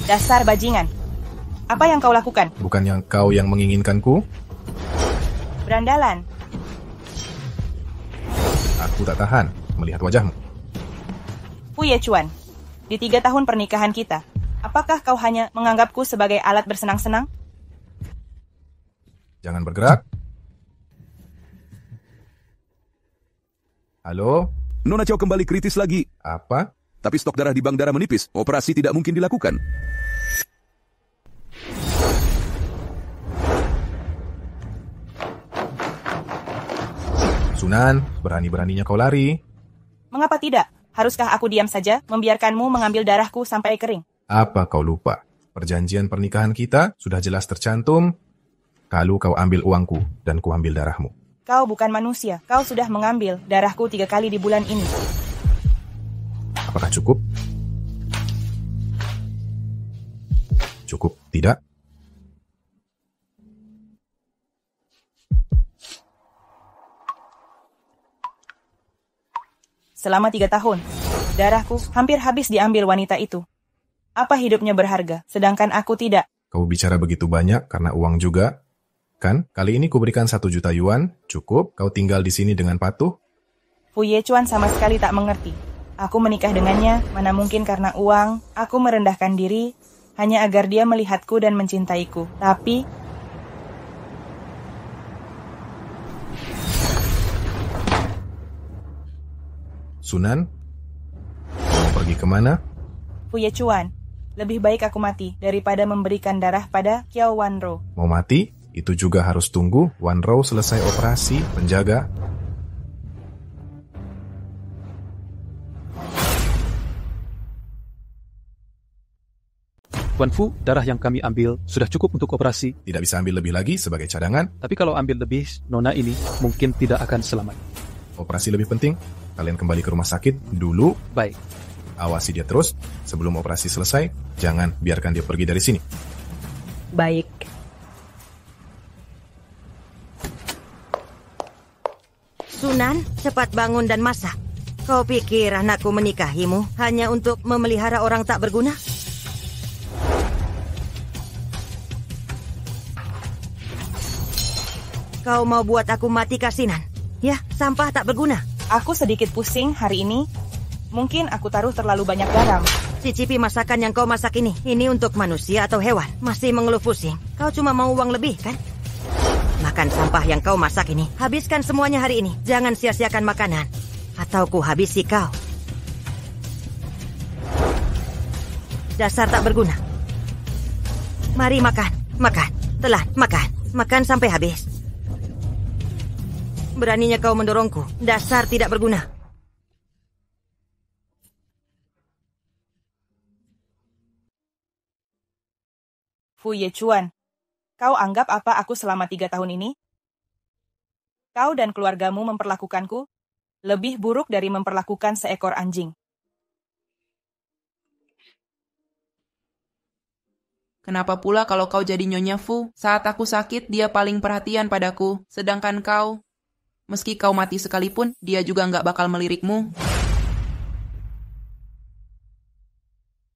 Dasar bajingan. Apa yang kau lakukan? Bukannya kau yang menginginkanku? Berandalan. Aku tak tahan melihat wajahmu. Fu Yechuan, di 3 tahun pernikahan kita, apakah kau hanya menganggapku sebagai alat bersenang-senang? Jangan bergerak. Halo? Nona Chow kembali kritis lagi. Apa? Tapi stok darah di bank darah menipis. Operasi tidak mungkin dilakukan. Sunan, berani-beraninya kau lari. Mengapa tidak? Haruskah aku diam saja, membiarkanmu mengambil darahku sampai kering? Apa kau lupa? Perjanjian pernikahan kita sudah jelas tercantum. Kalau kau ambil uangku dan ku ambil darahmu. Kau bukan manusia. Kau sudah mengambil darahku 3 kali di bulan ini. Apakah cukup? Cukup, tidak? Selama 3 tahun, darahku hampir habis diambil wanita itu. Apa hidupnya berharga, sedangkan aku tidak? Kau bicara begitu banyak karena uang juga, kan? Kali ini kuberikan 1 juta yuan, cukup? Kau tinggal di sini dengan patuh? Fu Yechuan sama sekali tak mengerti. Aku menikah dengannya, mana mungkin karena uang. Aku merendahkan diri, hanya agar dia melihatku dan mencintaiku. Tapi Sunan, mau pergi kemana? Fu Yechuan, lebih baik aku mati daripada memberikan darah pada Qiao Wanro. Mau mati? Itu juga harus tunggu Wanro selesai operasi penjaga. Tuan Fu, darah yang kami ambil sudah cukup untuk operasi. Tidak bisa ambil lebih lagi sebagai cadangan. Tapi kalau ambil lebih, nona ini mungkin tidak akan selamat. Operasi lebih penting. Kalian kembali ke rumah sakit dulu. Baik. Awasi dia terus. Sebelum operasi selesai, jangan biarkan dia pergi dari sini. Baik. Sunan, cepat bangun dan masak. Kau pikir anakku menikahimu hanya untuk memelihara orang tak berguna? Kau mau buat aku mati kasinan? Ya, sampah tak berguna. Aku sedikit pusing hari ini. Mungkin aku taruh terlalu banyak garam. Cicipi masakan yang kau masak ini. Ini untuk manusia atau hewan? Masih mengeluh pusing. Kau cuma mau uang lebih, kan? Makan sampah yang kau masak ini. Habiskan semuanya hari ini. Jangan sia-siakan makanan. Atau ku habisi kau. Dasar tak berguna. Mari makan. Makan. Telan. Makan. Makan sampai habis. Beraninya kau mendorongku. Dasar tidak berguna. Fu Yechuan, kau anggap apa aku selama 3 tahun ini? Kau dan keluargamu memperlakukanku lebih buruk dari memperlakukan seekor anjing. Kenapa pula kalau kau jadi Nyonya Fu? Saat aku sakit, dia paling perhatian padaku. Sedangkan kau, meski kau mati sekalipun, dia juga nggak bakal melirikmu.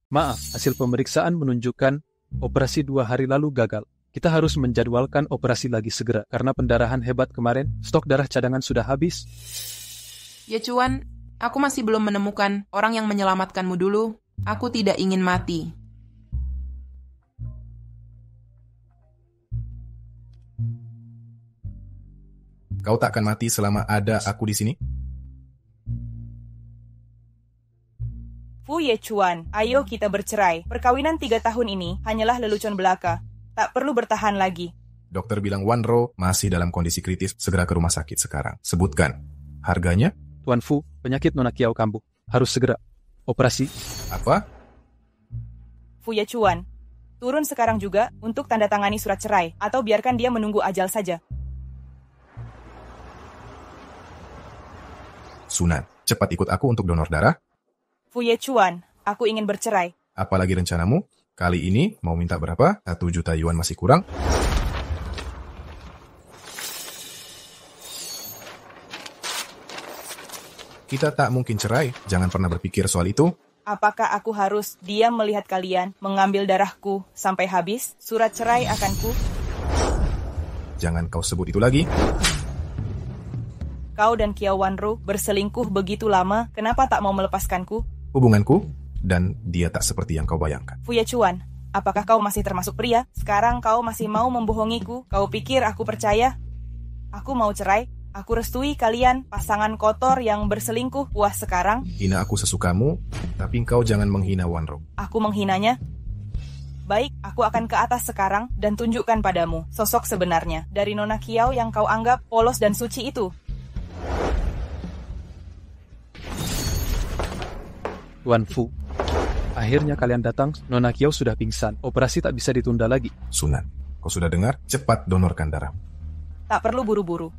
Maaf, hasil pemeriksaan menunjukkan operasi 2 hari lalu gagal. Kita harus menjadwalkan operasi lagi segera. Karena pendarahan hebat kemarin, stok darah cadangan sudah habis. Ya Cuan, aku masih belum menemukan orang yang menyelamatkanmu dulu. Aku tidak ingin mati. Kau tak akan mati selama ada aku di sini? Fu Yechuan, ayo kita bercerai. Perkawinan 3 tahun ini hanyalah lelucon belaka. Tak perlu bertahan lagi. Dokter bilang Wanro masih dalam kondisi kritis. Segera ke rumah sakit sekarang. Sebutkan. Harganya? Tuan Fu, penyakit Nona Kiau kambuh. Harus segera. Operasi. Apa? Fu Yechuan, turun sekarang juga untuk tanda tangani surat cerai. Atau biarkan dia menunggu ajal saja. Sunan, cepat ikut aku untuk donor darah. Fu Yechuan, aku ingin bercerai. Apalagi rencanamu? Kali ini mau minta berapa? 1 juta yuan masih kurang? Kita tak mungkin cerai. Jangan pernah berpikir soal itu. Apakah aku harus diam melihat kalian mengambil darahku sampai habis? Surat cerai akanku. Jangan kau sebut itu lagi. Kau dan Kiao Wanro berselingkuh begitu lama, kenapa tak mau melepaskanku? Hubunganku dan dia tak seperti yang kau bayangkan. Fu Yechuan, apakah kau masih termasuk pria? Sekarang kau masih mau membohongiku? Kau pikir aku percaya? Aku mau cerai. Aku restui kalian, pasangan kotor yang berselingkuh. Puas sekarang? Hina aku sesukamu, tapi engkau jangan menghina Wanro. Aku menghinanya? Baik, aku akan ke atas sekarang dan tunjukkan padamu sosok sebenarnya dari Nona Kiao yang kau anggap polos dan suci itu. Tuan Fu, akhirnya kalian datang. Nona Kiao sudah pingsan. Operasi tak bisa ditunda lagi. Sunan, kau sudah dengar? Cepat donorkan darah. Tak perlu buru-buru.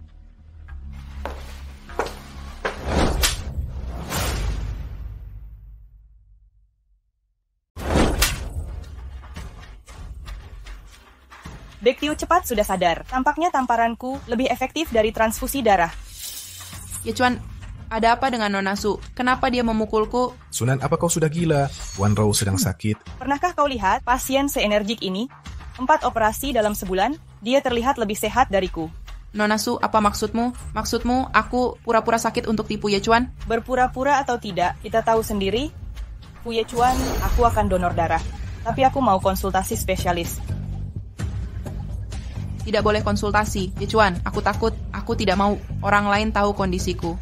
Baektiu cepat sudah sadar. Tampaknya tamparanku lebih efektif dari transfusi darah. Yechuan, ada apa dengan Nona Su? Kenapa dia memukulku? Sunan, apa kau sudah gila? Wanro sedang sakit. Pernahkah kau lihat pasien seenergik ini? 4 operasi dalam sebulan, dia terlihat lebih sehat dariku. Nona Su, apa maksudmu? Maksudmu aku pura-pura sakit untuk tipu Yechuan? Berpura-pura atau tidak, kita tahu sendiri. Fu Yechuan, aku akan donor darah. Tapi aku mau konsultasi spesialis. Tidak boleh konsultasi. Yechuan, aku takut. Aku tidak mau orang lain tahu kondisiku.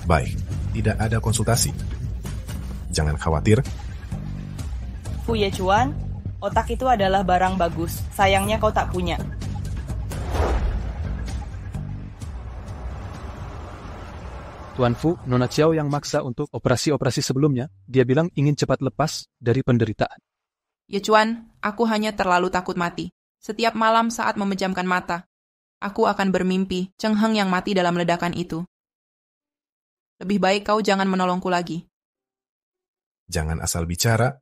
Baik, tidak ada konsultasi. Jangan khawatir. Fu Yechuan, otak itu adalah barang bagus. Sayangnya kau tak punya. Tuan Fu, Nona Qiao yang maksa untuk operasi-operasi sebelumnya, dia bilang ingin cepat lepas dari penderitaan. Yechuan, aku hanya terlalu takut mati. Setiap malam saat memejamkan mata, aku akan bermimpi Cheng Heng yang mati dalam ledakan itu. Lebih baik kau jangan menolongku lagi. Jangan asal bicara.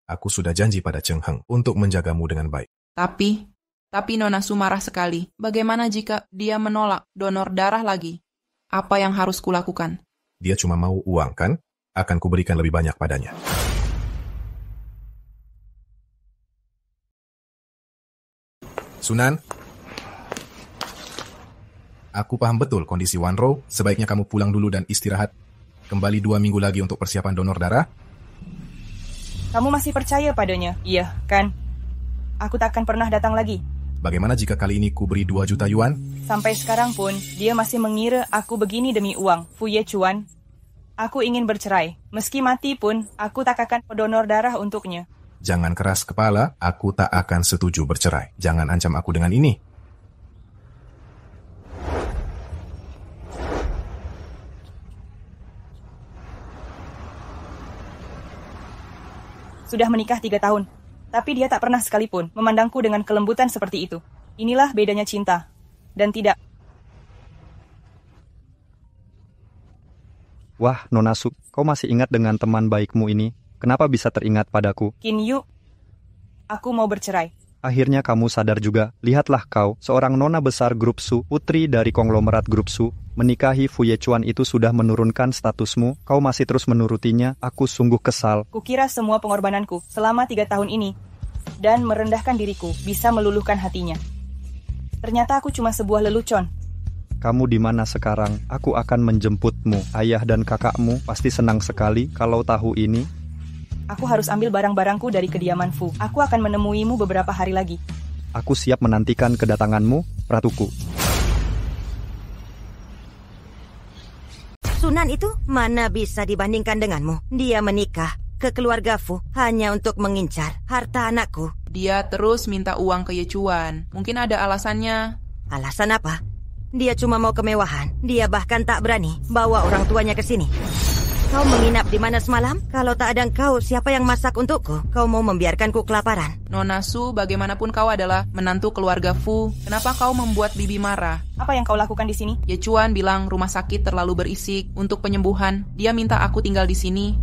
Aku sudah janji pada Cheng Heng untuk menjagamu dengan baik. Tapi Nona Su marah sekali. Bagaimana jika dia menolak donor darah lagi? Apa yang harus kulakukan? Dia cuma mau uang, kan? Akan kuberikan lebih banyak padanya. Sunan, aku paham betul kondisi Wanro. Sebaiknya kamu pulang dulu dan istirahat. Kembali 2 minggu lagi untuk persiapan donor darah. Kamu masih percaya padanya? Iya, kan? Aku tak akan pernah datang lagi. Bagaimana jika kali ini ku beri 2 juta yuan? Sampai sekarang pun, dia masih mengira aku begini demi uang. Fu Yechuan, aku ingin bercerai. Meski mati pun, aku tak akan pendonor darah untuknya. Jangan keras kepala, aku tak akan setuju bercerai. Jangan ancam aku dengan ini. Sudah menikah 3 tahun, tapi dia tak pernah sekalipun memandangku dengan kelembutan seperti itu. Inilah bedanya cinta. Dan tidak. Wah, Nona Su, kau masih ingat dengan teman baikmu ini? Kenapa bisa teringat padaku? Qin Yu, aku mau bercerai. Akhirnya kamu sadar juga. Lihatlah kau, seorang nona besar grup Su, putri dari konglomerat grup Su, menikahi Fu Yechuan itu sudah menurunkan statusmu. Kau masih terus menurutinya. Aku sungguh kesal. Kukira semua pengorbananku selama 3 tahun ini dan merendahkan diriku bisa meluluhkan hatinya. Ternyata aku cuma sebuah lelucon. Kamu di mana sekarang? Aku akan menjemputmu. Ayah dan kakakmu pasti senang sekali kalau tahu ini. Aku harus ambil barang-barangku dari kediaman Fu. Aku akan menemuimu beberapa hari lagi. Aku siap menantikan kedatanganmu, ratuku. Sunan itu mana bisa dibandingkan denganmu? Dia menikah ke keluarga Fu hanya untuk mengincar harta anakku. Dia terus minta uang ke Yechuan. Mungkin ada alasannya. Alasan apa? Dia cuma mau kemewahan. Dia bahkan tak berani bawa orang tuanya ke sini. Kau menginap di mana semalam? Kalau tak ada engkau, siapa yang masak untukku? Kau mau membiarkanku kelaparan? Nona Su, bagaimanapun kau adalah menantu keluarga Fu. Kenapa kau membuat bibi marah? Apa yang kau lakukan di sini? Yechuan bilang rumah sakit terlalu berisik untuk penyembuhan. Dia minta aku tinggal di sini.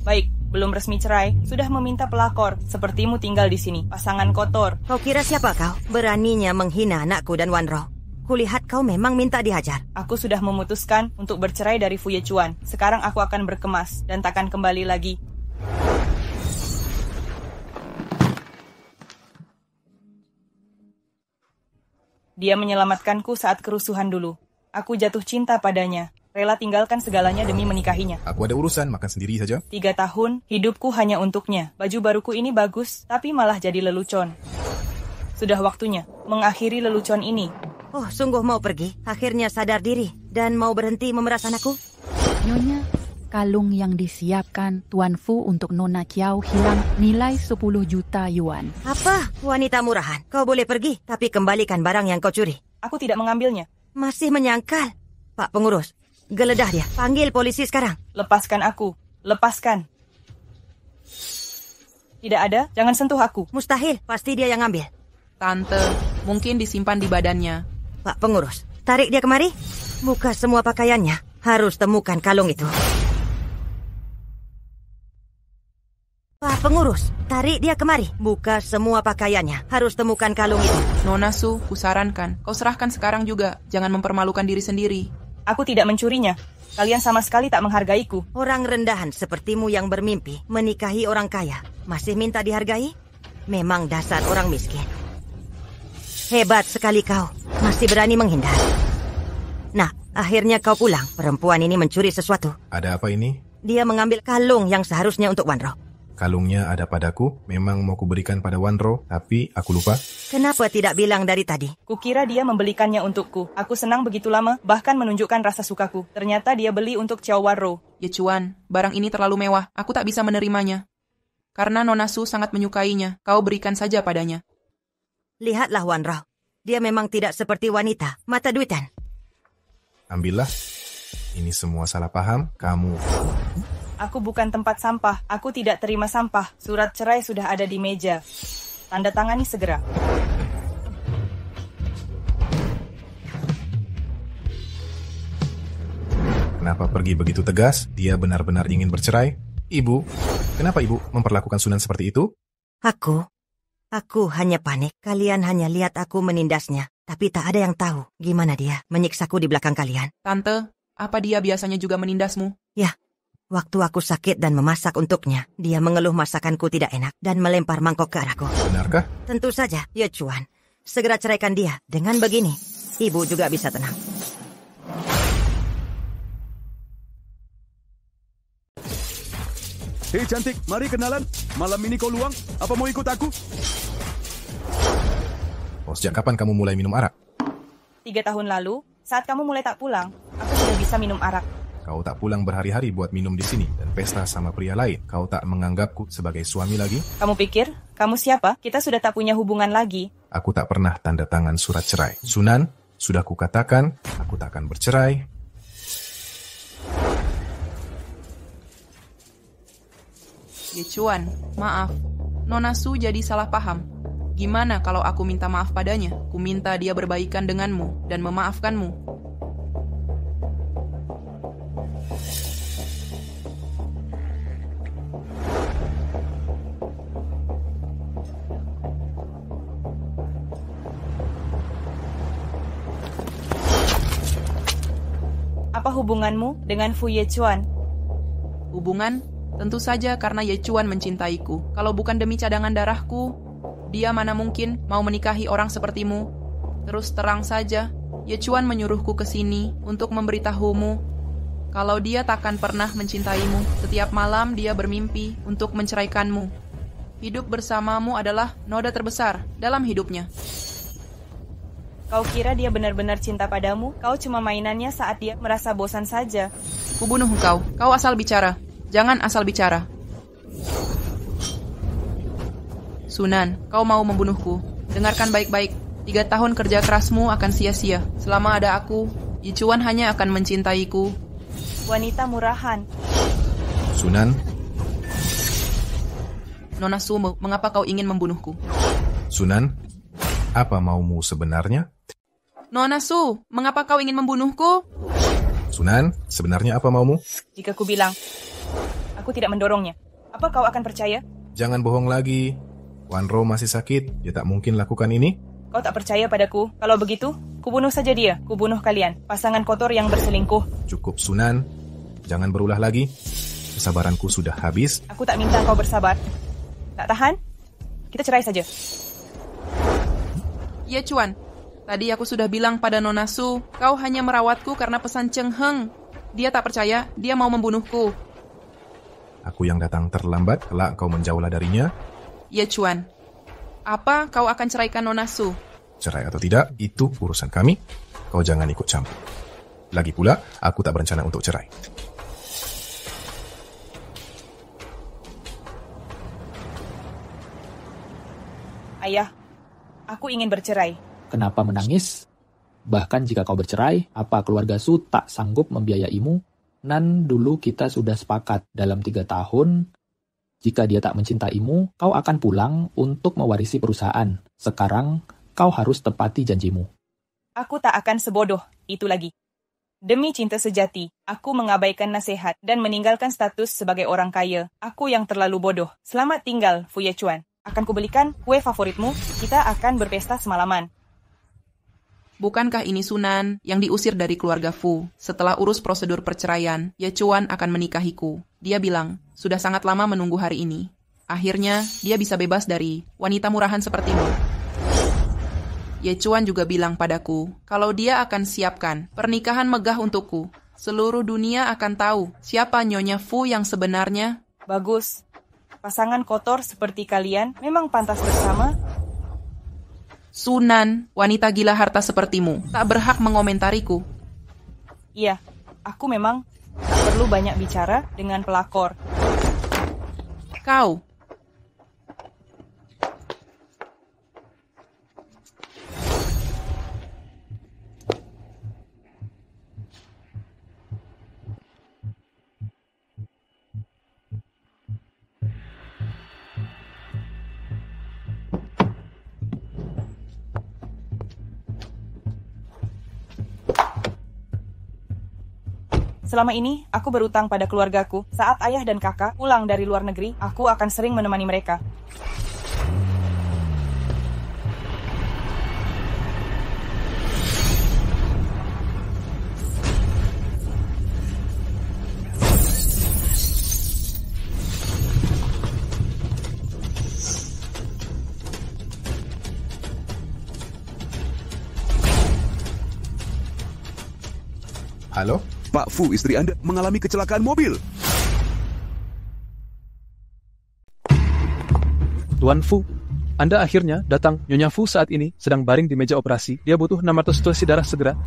Baik, belum resmi cerai, sudah meminta pelakor sepertimu tinggal di sini. Pasangan kotor. Kau kira siapa kau? Beraninya menghina anakku dan Wanro. Kulihat kau memang minta dihajar. Aku sudah memutuskan untuk bercerai dari Fu Yechuan. Sekarang aku akan berkemas dan takkan kembali lagi. Dia menyelamatkanku saat kerusuhan dulu. Aku jatuh cinta padanya. Rela tinggalkan segalanya demi menikahinya. Aku ada urusan, makan sendiri saja. 3 tahun, hidupku hanya untuknya. Baju baruku ini bagus, tapi malah jadi lelucon. Sudah waktunya mengakhiri lelucon ini. Oh, sungguh mau pergi? Akhirnya sadar diri dan mau berhenti memeras anakku? Nyonya, kalung yang disiapkan Tuan Fu untuk Nona Kiau hilang nilai 10 juta yuan. Apa? Wanita murahan. Kau boleh pergi, tapi kembalikan barang yang kau curi. Aku tidak mengambilnya. Masih menyangkal. Pak pengurus, geledah dia. Panggil polisi sekarang. Lepaskan aku. Lepaskan. Tidak ada, jangan sentuh aku. Mustahil, pasti dia yang ambil. Tante, mungkin disimpan di badannya. Pak pengurus, tarik dia kemari. Buka semua pakaiannya. Harus temukan kalung itu. Pak pengurus, tarik dia kemari. Buka semua pakaiannya. Harus temukan kalung itu. Nona Su, kusarankan, kau serahkan sekarang juga. Jangan mempermalukan diri sendiri. Aku tidak mencurinya. Kalian sama sekali tak menghargaiku. Orang rendahan sepertimu yang bermimpi menikahi orang kaya masih minta dihargai? Memang dasar orang miskin. Hebat sekali kau. Masih berani menghindar. Nah, akhirnya kau pulang. Perempuan ini mencuri sesuatu. Ada apa ini? Dia mengambil kalung yang seharusnya untuk Wanro. Kalungnya ada padaku, memang mau kuberikan pada Wanro, tapi aku lupa. Kenapa tidak bilang dari tadi? Kukira dia membelikannya untukku. Aku senang begitu lama, bahkan menunjukkan rasa sukaku. Ternyata dia beli untuk Xiao Wanro. Yechuan, barang ini terlalu mewah. Aku tak bisa menerimanya. Karena Nona Su sangat menyukainya. Kau berikan saja padanya. Lihatlah Wanro. Dia memang tidak seperti wanita. Mata duitan. Ambillah. Ini semua salah paham, kamu. Aku bukan tempat sampah. Aku tidak terima sampah. Surat cerai sudah ada di meja. Tanda tangani segera. Kenapa pergi begitu tegas? Dia benar-benar ingin bercerai? Ibu, kenapa ibu memperlakukan Sunan seperti itu? Aku hanya panik. Kalian hanya lihat aku menindasnya. Tapi tak ada yang tahu gimana dia menyiksaku di belakang kalian. Tante, apa dia biasanya juga menindasmu? Ya, waktu aku sakit dan memasak untuknya, dia mengeluh masakanku tidak enak dan melempar mangkok ke arahku. Benarkah? Tentu saja, Yechuan. Segera ceraikan dia. Dengan begini, ibu juga bisa tenang. Hei cantik, mari kenalan. Malam ini kau luang? Apa mau ikut aku? Oh, sejak kapan kamu mulai minum arak? 3 tahun lalu, saat kamu mulai tak pulang, aku sudah bisa minum arak. Kau tak pulang berhari-hari buat minum di sini dan pesta sama pria lain. Kau tak menganggapku sebagai suami lagi? Kamu pikir, kamu siapa? Kita sudah tak punya hubungan lagi. Aku tak pernah tanda tangan surat cerai. Sunan, sudah kukatakan, aku tak akan bercerai. Yechuan, maaf. Nona Su jadi salah paham. Gimana kalau aku minta maaf padanya? Ku minta dia berbaikan denganmu dan memaafkanmu. Apa hubunganmu dengan Fu Yechuan? Hubungan? Tentu saja karena Yechuan mencintaiku. Kalau bukan demi cadangan darahku, dia mana mungkin mau menikahi orang sepertimu. Terus terang saja, Yechuan menyuruhku ke sini untuk memberitahumu kalau dia takkan pernah mencintaimu. Setiap malam dia bermimpi untuk menceraikanmu. Hidup bersamamu adalah noda terbesar dalam hidupnya. Kau kira dia benar-benar cinta padamu? Kau cuma mainannya saat dia merasa bosan saja. Kubunuh engkau. Kau asal bicara. Jangan asal bicara. Sunan, kau mau membunuhku. Dengarkan baik-baik. 3 tahun kerja kerasmu akan sia-sia. Selama ada aku, Yechuan hanya akan mencintaiku. Wanita murahan. Sunan, Nona Su, mengapa kau ingin membunuhku? Sunan, apa maumu sebenarnya? Nona Su, mengapa kau ingin membunuhku? Sunan, sebenarnya apa maumu? Jika ku bilang, aku tidak mendorongnya, apa kau akan percaya? Jangan bohong lagi. Wanro masih sakit, dia tak mungkin lakukan ini. Kau tak percaya padaku? Kalau begitu, Kubunuh saja dia, kubunuh kalian, pasangan kotor yang berselingkuh. Cukup, Sunan. Jangan berulah lagi. Kesabaranku sudah habis. Aku tak minta kau bersabar. Tak tahan? Kita cerai saja. Ya, Cuan. Tadi aku sudah bilang pada Nona Su, kau hanya merawatku karena pesan Cheng Heng. Dia tak percaya, dia mau membunuhku. Aku yang datang terlambat, kelak kau menjauhlah darinya. Ya, Cuan. Apa kau akan ceraikan Nona Su? Cerai atau tidak, itu urusan kami. Kau jangan ikut campur. Lagi pula, aku tak berencana untuk cerai. Ayah, aku ingin bercerai. Kenapa menangis? Bahkan jika kau bercerai, apa keluarga Su tak sanggup membiayaimu? Nan dulu kita sudah sepakat dalam 3 tahun, jika dia tak mencintaimu, kau akan pulang untuk mewarisi perusahaan. Sekarang, kau harus tepati janjimu. Aku tak akan sebodoh itu lagi. Demi cinta sejati, aku mengabaikan nasihat dan meninggalkan status sebagai orang kaya. Aku yang terlalu bodoh. Selamat tinggal, Fu Yechuan. Akan kubelikan kue favoritmu, kita akan berpesta semalaman. Bukankah ini Sunan yang diusir dari keluarga Fu? Setelah urus prosedur perceraian, Ye Chuan akan menikahiku. Dia bilang, sudah sangat lama menunggu hari ini. Akhirnya, dia bisa bebas dari wanita murahan sepertimu. Ye Chuan juga bilang padaku, kalau dia akan siapkan pernikahan megah untukku. Seluruh dunia akan tahu siapa Nyonya Fu yang sebenarnya. Bagus. Pasangan kotor seperti kalian memang pantas bersama. Sunan, wanita gila harta sepertimu, tak berhak mengomentariku. Iya, aku memang tak perlu banyak bicara dengan pelakor. Kau. Selama ini, aku berutang pada keluargaku. Saat ayah dan kakak pulang dari luar negeri, aku akan sering menemani mereka. Halo? Pak Fu, istri Anda mengalami kecelakaan mobil. Tuan Fu, Anda akhirnya datang. Nyonya Fu saat ini sedang baring di meja operasi. Dia butuh 600 dosis darah segera.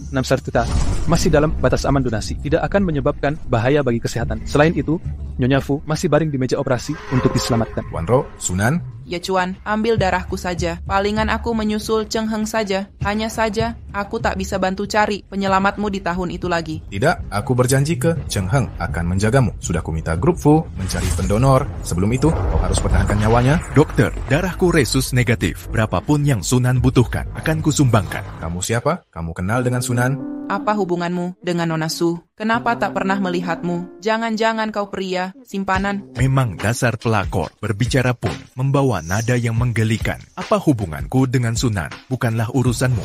6 sertita masih dalam batas aman donasi. Tidak akan menyebabkan bahaya bagi kesehatan. Selain itu, Nyonya Fu masih baring di meja operasi untuk diselamatkan. Tuan Ro, Sunan, Ya Cuan, ambil darahku saja. Palingan aku menyusul Cheng Heng saja. Hanya saja, aku tak bisa bantu cari penyelamatmu di tahun itu lagi. tidak, aku berjanji ke Cheng Heng akan menjagamu. Sudah kuminta grup Fu mencari pendonor. Sebelum itu, kau harus pertahankan nyawanya. Dokter, darahku resus negatif. Berapapun yang Sunan butuhkan, akan kusumbangkan. Kamu siapa? Kamu kenal dengan Sunan? Apa hubunganmu dengan Nona Su? Kenapa tak pernah melihatmu? Jangan-jangan kau pria, simpanan. Memang dasar pelakor, berbicara pun membawa nada yang menggelikan. Apa hubunganku dengan Sunan? Bukanlah urusanmu.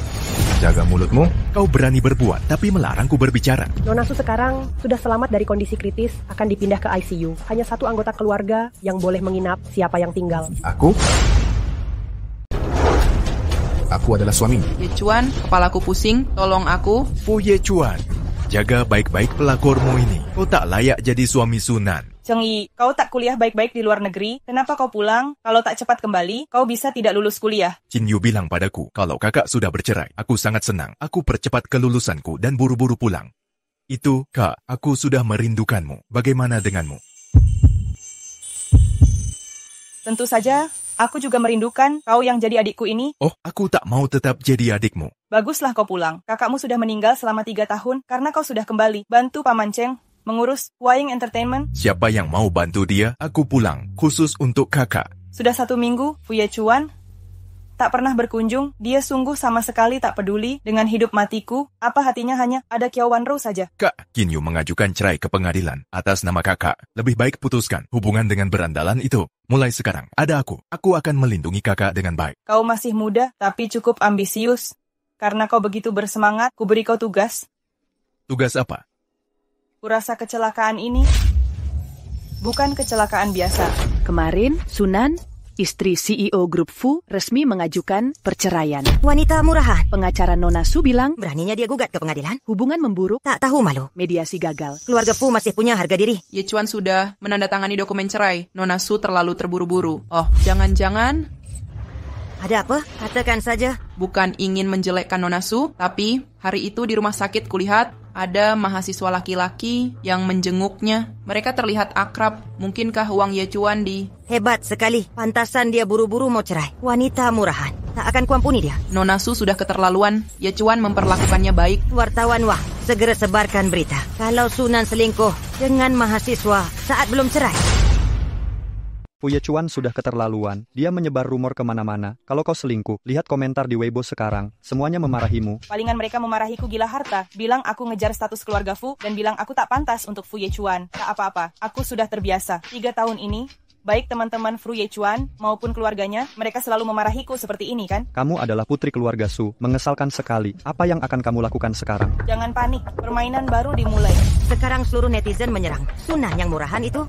Jaga mulutmu. Kau berani berbuat, tapi melarangku berbicara. Nona Su sekarang sudah selamat dari kondisi kritis, akan dipindah ke ICU. Hanya satu anggota keluarga yang boleh menginap, siapa yang tinggal. Aku adalah suaminya. Ye Chuan, kepalaku pusing, tolong aku. Fu Ye Chuan, jaga baik-baik pelakormu ini. Kau tak layak jadi suami Sunan. Cheng Yi, kau tak kuliah baik-baik di luar negeri. Kenapa kau pulang? Kalau tak cepat kembali, kau bisa tidak lulus kuliah. Qin Yu bilang padaku, kalau kakak sudah bercerai, aku sangat senang. Aku percepat kelulusanku dan buru-buru pulang. Itu, Kak, aku sudah merindukanmu. Bagaimana denganmu? Tentu saja, aku juga merindukan kau yang jadi adikku ini. Oh, aku tak mau tetap jadi adikmu. Baguslah kau pulang. Kakakmu sudah meninggal selama 3 tahun karena kau sudah kembali. Bantu Paman Cheng mengurus Huaying Entertainment. Siapa yang mau bantu dia, aku pulang. Khusus untuk kakak. Sudah 1 minggu, Fu Ye Chuan tak pernah berkunjung. Dia sungguh sama sekali tak peduli dengan hidup matiku. Apa hatinya hanya ada Kiao Wan Rou saja. Kak, Qin Yu mengajukan cerai ke pengadilan atas nama kakak. Lebih baik putuskan hubungan dengan berandalan itu. Mulai sekarang, ada aku. Aku akan melindungi kakak dengan baik. Kau masih muda, tapi cukup ambisius. Karena kau begitu bersemangat, kuberi kau tugas. Tugas apa? Kurasa kecelakaan ini bukan kecelakaan biasa. Kemarin, Sunan, istri CEO Grup Fu, resmi mengajukan perceraian. Wanita murahan. Pengacara Nona Su bilang, Beraninya dia gugat ke pengadilan. hubungan memburuk, Tak tahu malu. mediasi gagal. Keluarga Fu masih punya harga diri. Ye Chuan sudah menandatangani dokumen cerai. Nona Su terlalu terburu-buru. Oh, jangan-jangan Ada apa? Katakan saja. bukan ingin menjelekkan Nona Su, tapi hari itu di rumah sakit kulihat ada mahasiswa laki-laki yang menjenguknya. Mereka terlihat akrab. Mungkinkah uang Ye Chuan di... Hebat sekali. Pantasan dia buru-buru mau cerai. Wanita murahan. Tak akan kuampuni dia. Nona Su sudah keterlaluan. Ye Chuan memperlakukannya baik. Wartawan wah, segera sebarkan berita. Kalau Sunan selingkuh dengan mahasiswa saat belum cerai. Fu Yechuan sudah keterlaluan. Dia menyebar rumor kemana-mana. Kalau kau selingkuh, lihat komentar di Weibo sekarang. Semuanya memarahimu. Palingan mereka memarahiku gila harta. Bilang aku ngejar status keluarga Fu dan bilang aku tak pantas untuk Fu Yechuan. Tak apa-apa, aku sudah terbiasa. 3 tahun ini, baik teman-teman Fu Yechuan maupun keluarganya, mereka selalu memarahiku seperti ini kan? Kamu adalah putri keluarga Su. Mengesalkan sekali. Apa yang akan kamu lakukan sekarang? Jangan panik, permainan baru dimulai. Sekarang seluruh netizen menyerang. Sunan yang murahan itu,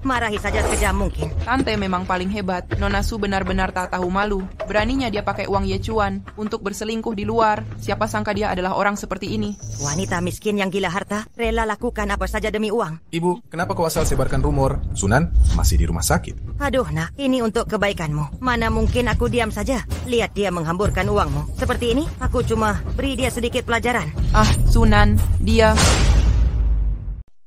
marahi saja sekejam mungkin. Tante memang paling hebat. Nona Su benar-benar tak tahu malu. Beraninya dia pakai uang Ye Chuan untuk berselingkuh di luar. Siapa sangka dia adalah orang seperti ini. Wanita miskin yang gila harta, rela lakukan apa saja demi uang. Ibu, kenapa kau asal sebarkan rumor? Sunan masih di rumah sakit. Aduh nak, ini untuk kebaikanmu. Mana mungkin aku diam saja. Lihat dia menghamburkan uangmu. Seperti ini, aku cuma beri dia sedikit pelajaran. Ah, Sunan, dia...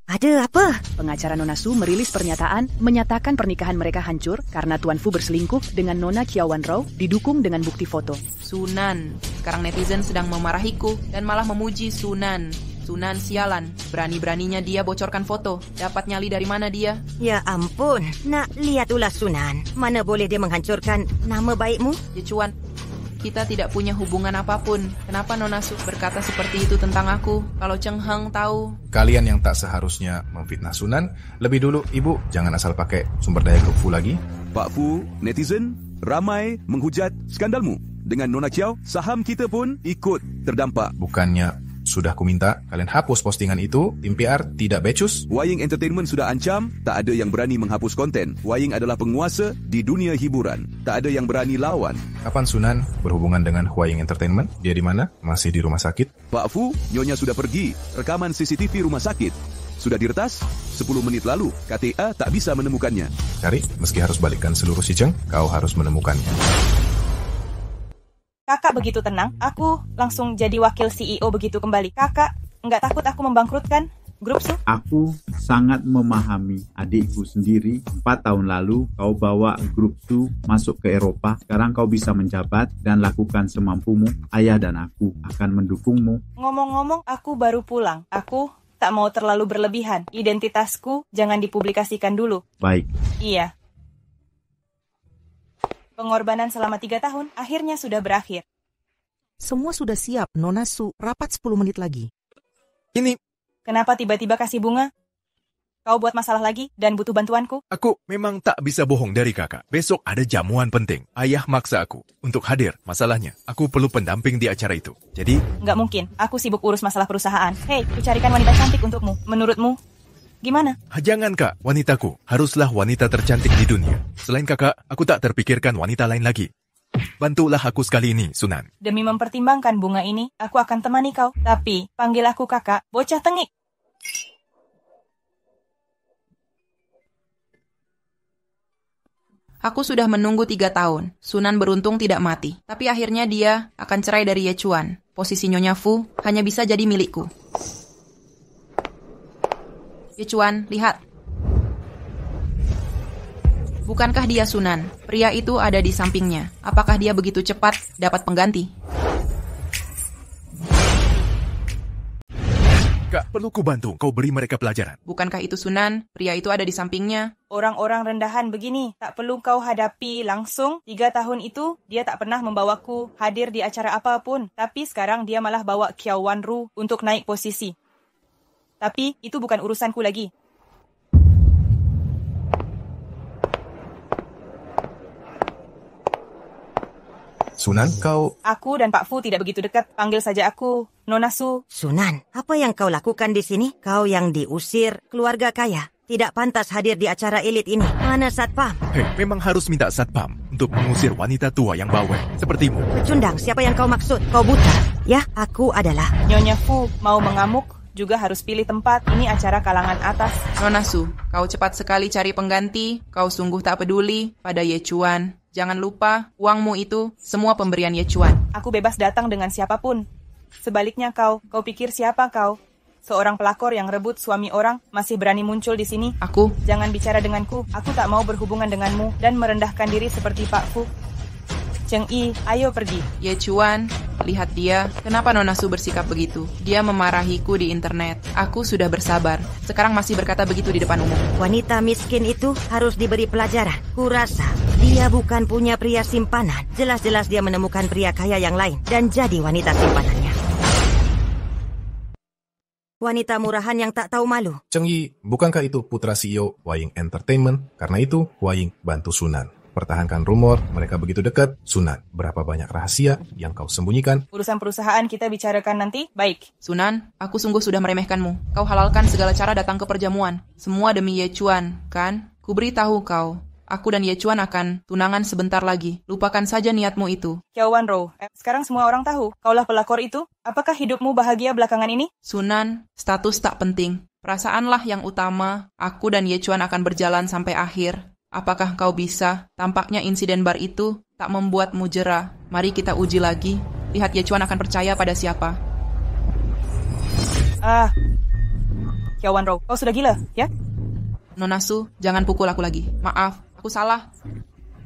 Ada apa? Pengacara Nona Su merilis pernyataan menyatakan pernikahan mereka hancur karena Tuan Fu berselingkuh dengan Nona Qiawan Rao didukung dengan bukti foto. Sunan. Sekarang netizen sedang memarahiku dan malah memuji Sunan. Sunan sialan. Berani-beraninya dia bocorkan foto. Dapat nyali dari mana dia? Ya ampun. Nak, lihat ulah Sunan. Mana boleh dia menghancurkan nama baikmu? Ye Chuan, kita tidak punya hubungan apapun. Kenapa Nona Su berkata seperti itu tentang aku? Kalau Cheng Heng tahu... Kalian yang tak seharusnya memfitnah Sunan, lebih dulu, Ibu, jangan asal pakai sumber daya Grup Fu lagi. Pak Fu, netizen, ramai menghujat skandalmu. Dengan Nona Qiao, saham kita pun ikut terdampak. Bukannya sudah kuminta kalian hapus postingan itu, tim PR tidak becus. Waying Entertainment sudah ancam, tak ada yang berani menghapus konten. Waying adalah penguasa di dunia hiburan. Tak ada yang berani lawan. Kapan Sunan berhubungan dengan Waying Entertainment? Dia di mana? Masih di rumah sakit? Pak Fu, nyonya sudah pergi. Rekaman CCTV rumah sakit sudah diretas 10 menit lalu. KTA tak bisa menemukannya. Cari, meski harus balikkan seluruh si Cheng, kau harus menemukannya. Kakak begitu tenang, aku langsung jadi wakil CEO begitu kembali. Kakak, nggak takut aku membangkrutkan Grup Su? Aku sangat memahami adikku sendiri. 4 tahun lalu kau bawa Grup Su masuk ke Eropa. Sekarang kau bisa menjabat dan lakukan semampumu. Ayah dan aku akan mendukungmu. Ngomong-ngomong, aku baru pulang. Aku tak mau terlalu berlebihan. Identitasku jangan dipublikasikan dulu. Baik. Iya. Pengorbanan selama 3 tahun akhirnya sudah berakhir. Semua sudah siap, Nona Su. Rapat 10 menit lagi. Ini... Kenapa tiba-tiba kasih bunga? Kau buat masalah lagi dan butuh bantuanku? Aku memang tak bisa bohong dari kakak. Besok ada jamuan penting. Ayah maksa aku untuk hadir. Masalahnya, aku perlu pendamping di acara itu. Jadi... Nggak mungkin. Aku sibuk urus masalah perusahaan. Hei, kucarikan wanita cantik untukmu. Menurutmu, gimana? Jangan kak, wanitaku haruslah wanita tercantik di dunia. Selain kakak, aku tak terpikirkan wanita lain lagi. Bantulah aku sekali ini, Sunan. Demi mempertimbangkan bunga ini, aku akan temani kau. Tapi, panggil aku kakak, bocah tengik. Aku sudah menunggu 3 tahun. Sunan beruntung tidak mati. Tapi akhirnya dia akan cerai dari Ye Chuan. Posisi Nyonya Fu hanya bisa jadi milikku. Ye Chuan, lihat. Bukankah dia Sunan? Pria itu ada di sampingnya. Apakah dia begitu cepat dapat pengganti? Kak, perlu ku bantu kau beri mereka pelajaran. Bukankah itu Sunan? Pria itu ada di sampingnya. Orang-orang rendahan begini, tak perlu kau hadapi langsung. 3 tahun itu, dia tak pernah membawaku hadir di acara apapun. Tapi sekarang dia malah bawa Qiawan Ru untuk naik posisi. Tapi itu bukan urusanku lagi. Sunan, kau... Aku dan Pak Fu tidak begitu dekat. Panggil saja aku Nona Su. Sunan, apa yang kau lakukan di sini? Kau yang diusir, keluarga kaya. Tidak pantas hadir di acara elit ini. Mana satpam? Memang harus minta satpam untuk mengusir wanita tua yang bawel sepertimu. Pecundang, siapa yang kau maksud? Kau buta? Ya, aku adalah... Nyonya Fu, mau mengamuk juga harus pilih tempat. Ini acara kalangan atas. Nona Su, kau cepat sekali cari pengganti. Kau sungguh tak peduli pada Ye Chuan. Jangan lupa, uangmu itu semua pemberian Ye Chuan. Aku bebas datang dengan siapapun. Sebaliknya kau pikir siapa kau? Seorang pelakor yang rebut suami orang masih berani muncul di sini? Aku? Jangan bicara denganku. Aku tak mau berhubungan denganmu dan merendahkan diri seperti Pak Fu. Cheng Yi, ayo pergi. Ye Chuan, lihat dia. Kenapa Nona Su bersikap begitu? Dia memarahiku di internet. Aku sudah bersabar. Sekarang masih berkata begitu di depan umum. Wanita miskin itu harus diberi pelajaran. Kurasa dia bukan punya pria simpanan. Jelas-jelas dia menemukan pria kaya yang lain dan jadi wanita simpanannya. Wanita murahan yang tak tahu malu. Cheng Yi, bukankah itu putra CEO Huaying Entertainment? Karena itu, Huaying bantu Sunan. Pertahankan rumor, mereka begitu dekat. Sunan, berapa banyak rahasia yang kau sembunyikan? Urusan perusahaan kita bicarakan nanti. Baik. Sunan, aku sungguh sudah meremehkanmu. Kau halalkan segala cara datang ke perjamuan. Semua demi Ye Chuan, kan? Kuberitahu kau. Aku dan Ye Chuan akan tunangan sebentar lagi. Lupakan saja niatmu itu. Kiao Wanro, sekarang semua orang tahu. Kaulah pelakor itu. Apakah hidupmu bahagia belakangan ini? Sunan, status tak penting. Perasaanlah yang utama. Aku dan Ye Chuan akan berjalan sampai akhir. Apakah kau bisa? Tampaknya insiden bar itu tak membuatmu jera. Mari kita uji lagi. Lihat Ye Chuan akan percaya pada siapa. Kiao Wanro, kau sudah gila, ya? Nona Su, jangan pukul aku lagi. Maaf, aku salah.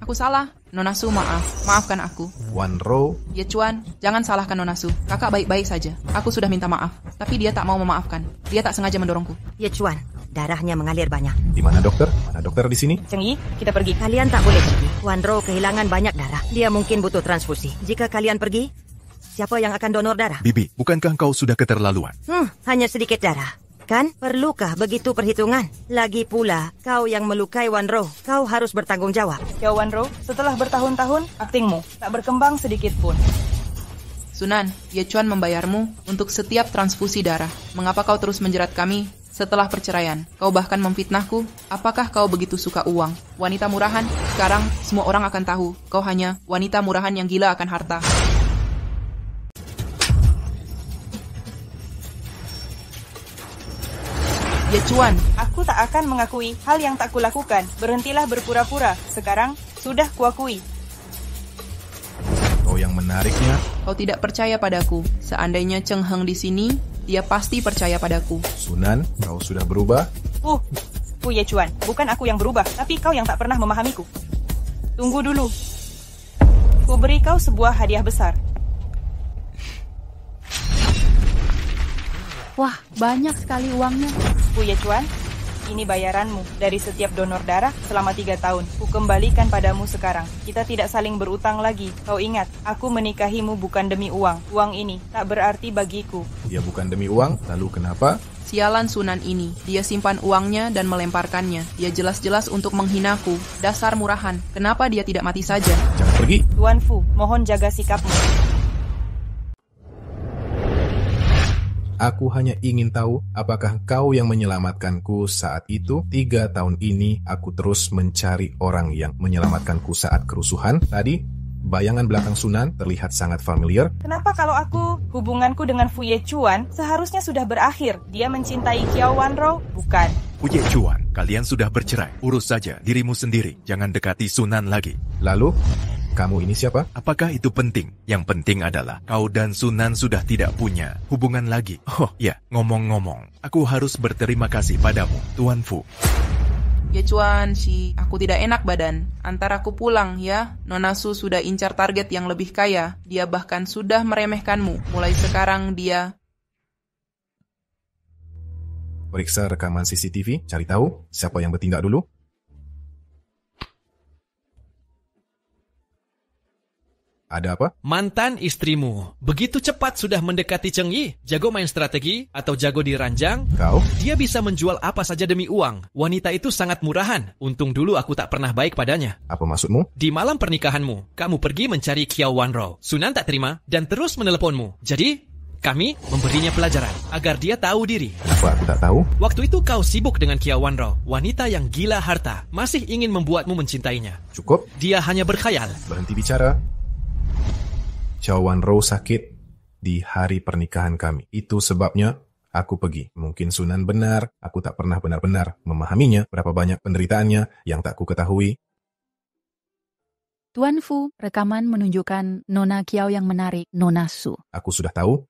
Aku salah. Nona Su, maaf. Maafkan aku. Wanro. Ye Chuan, jangan salahkan Nona Su. Kakak baik-baik saja. Aku sudah minta maaf. Tapi dia tak mau memaafkan. Dia tak sengaja mendorongku. Ye Chuan, darahnya mengalir banyak. Di mana dokter? Mana dokter di sini? Cheng Yi, kita pergi. Kalian tak boleh pergi. Wanro kehilangan banyak darah. Dia mungkin butuh transfusi. Jika kalian pergi, siapa yang akan donor darah? Bibi, bukankah kau sudah keterlaluan? Hanya sedikit darah. Kan? Perlukah begitu perhitungan? Lagi pula, kau yang melukai Wanro. Kau harus bertanggung jawab. Kiao Wanro, setelah bertahun-tahun, aktingmu tak berkembang sedikit pun. Sunan, Ye Chuan membayarmu untuk setiap transfusi darah. Mengapa kau terus menjerat kami setelah perceraian? Kau bahkan memfitnahku. Apakah kau begitu suka uang? Wanita murahan, sekarang semua orang akan tahu. Kau hanya wanita murahan yang gila akan harta. Ye Chuan, aku tak akan mengakui hal yang tak kulakukan. Berhentilah berpura-pura. Sekarang sudah kuakui. Oh, yang menariknya, kau tidak percaya padaku. Seandainya Cheng Heng di sini, dia pasti percaya padaku. Sunan, kau sudah berubah? Fu Ye Chuan, bukan aku yang berubah, tapi kau yang tak pernah memahamiku. Tunggu dulu. Ku beri kau sebuah hadiah besar. Wah, banyak sekali uangnya. Fu Ye Chuan, ini bayaranmu dari setiap donor darah selama 3 tahun. Ku kembalikan padamu sekarang. Kita tidak saling berutang lagi. Kau ingat, aku menikahimu bukan demi uang. Uang ini tak berarti bagiku. Ya bukan demi uang, lalu kenapa? Sialan Sunan ini. Dia simpan uangnya dan melemparkannya. Dia jelas-jelas untuk menghinaku. Dasar murahan. Kenapa dia tidak mati saja? Jangan pergi. Tuan Fu, mohon jaga sikapmu. Aku hanya ingin tahu apakah kau yang menyelamatkanku saat itu. 3 tahun ini aku terus mencari orang yang menyelamatkanku saat kerusuhan. Tadi, bayangan belakang Sunan terlihat sangat familiar. Kenapa kalau aku, hubunganku dengan Fu Ye Chuan seharusnya sudah berakhir? Dia mencintai Kiao Wanro? Bukan. Fu Ye Chuan, kalian sudah bercerai. Urus saja dirimu sendiri. Jangan dekati Sunan lagi. Lalu, kamu ini siapa? Apakah itu penting? Yang penting adalah kau dan Sunan sudah tidak punya hubungan lagi. Oh ya, ngomong-ngomong, aku harus berterima kasih padamu, Tuan Fu. Ye Chuan, aku tidak enak badan. Antar aku pulang ya. Nona Su sudah incar target yang lebih kaya. Dia bahkan sudah meremehkanmu. Mulai sekarang dia... Periksa rekaman CCTV, cari tahu siapa yang bertindak dulu. Ada apa? Mantan istrimu begitu cepat sudah mendekati Cheng Yi. Jago main strategi atau jago di ranjang? Kau? Dia bisa menjual apa saja demi uang. Wanita itu sangat murahan. Untung dulu aku tak pernah baik padanya. Apa maksudmu? Di malam pernikahanmu, kamu pergi mencari Qiao Wanrou. Sunan tak terima dan terus meneleponmu. Jadi, kami memberinya pelajaran agar dia tahu diri. Kenapa aku tak tahu? Waktu itu kau sibuk dengan Qiao Wanrou, wanita yang gila harta, masih ingin membuatmu mencintainya. Cukup. Dia hanya berkhayal. Berhenti bicara. Qiao Wanrou sakit di hari pernikahan kami. Itu sebabnya aku pergi. Mungkin Sunan benar, aku tak pernah benar-benar memahaminya, berapa banyak penderitaannya yang tak ku ketahui. Tuan Fu, rekaman menunjukkan Nona Qiao yang menarik Nona Su. Aku sudah tahu.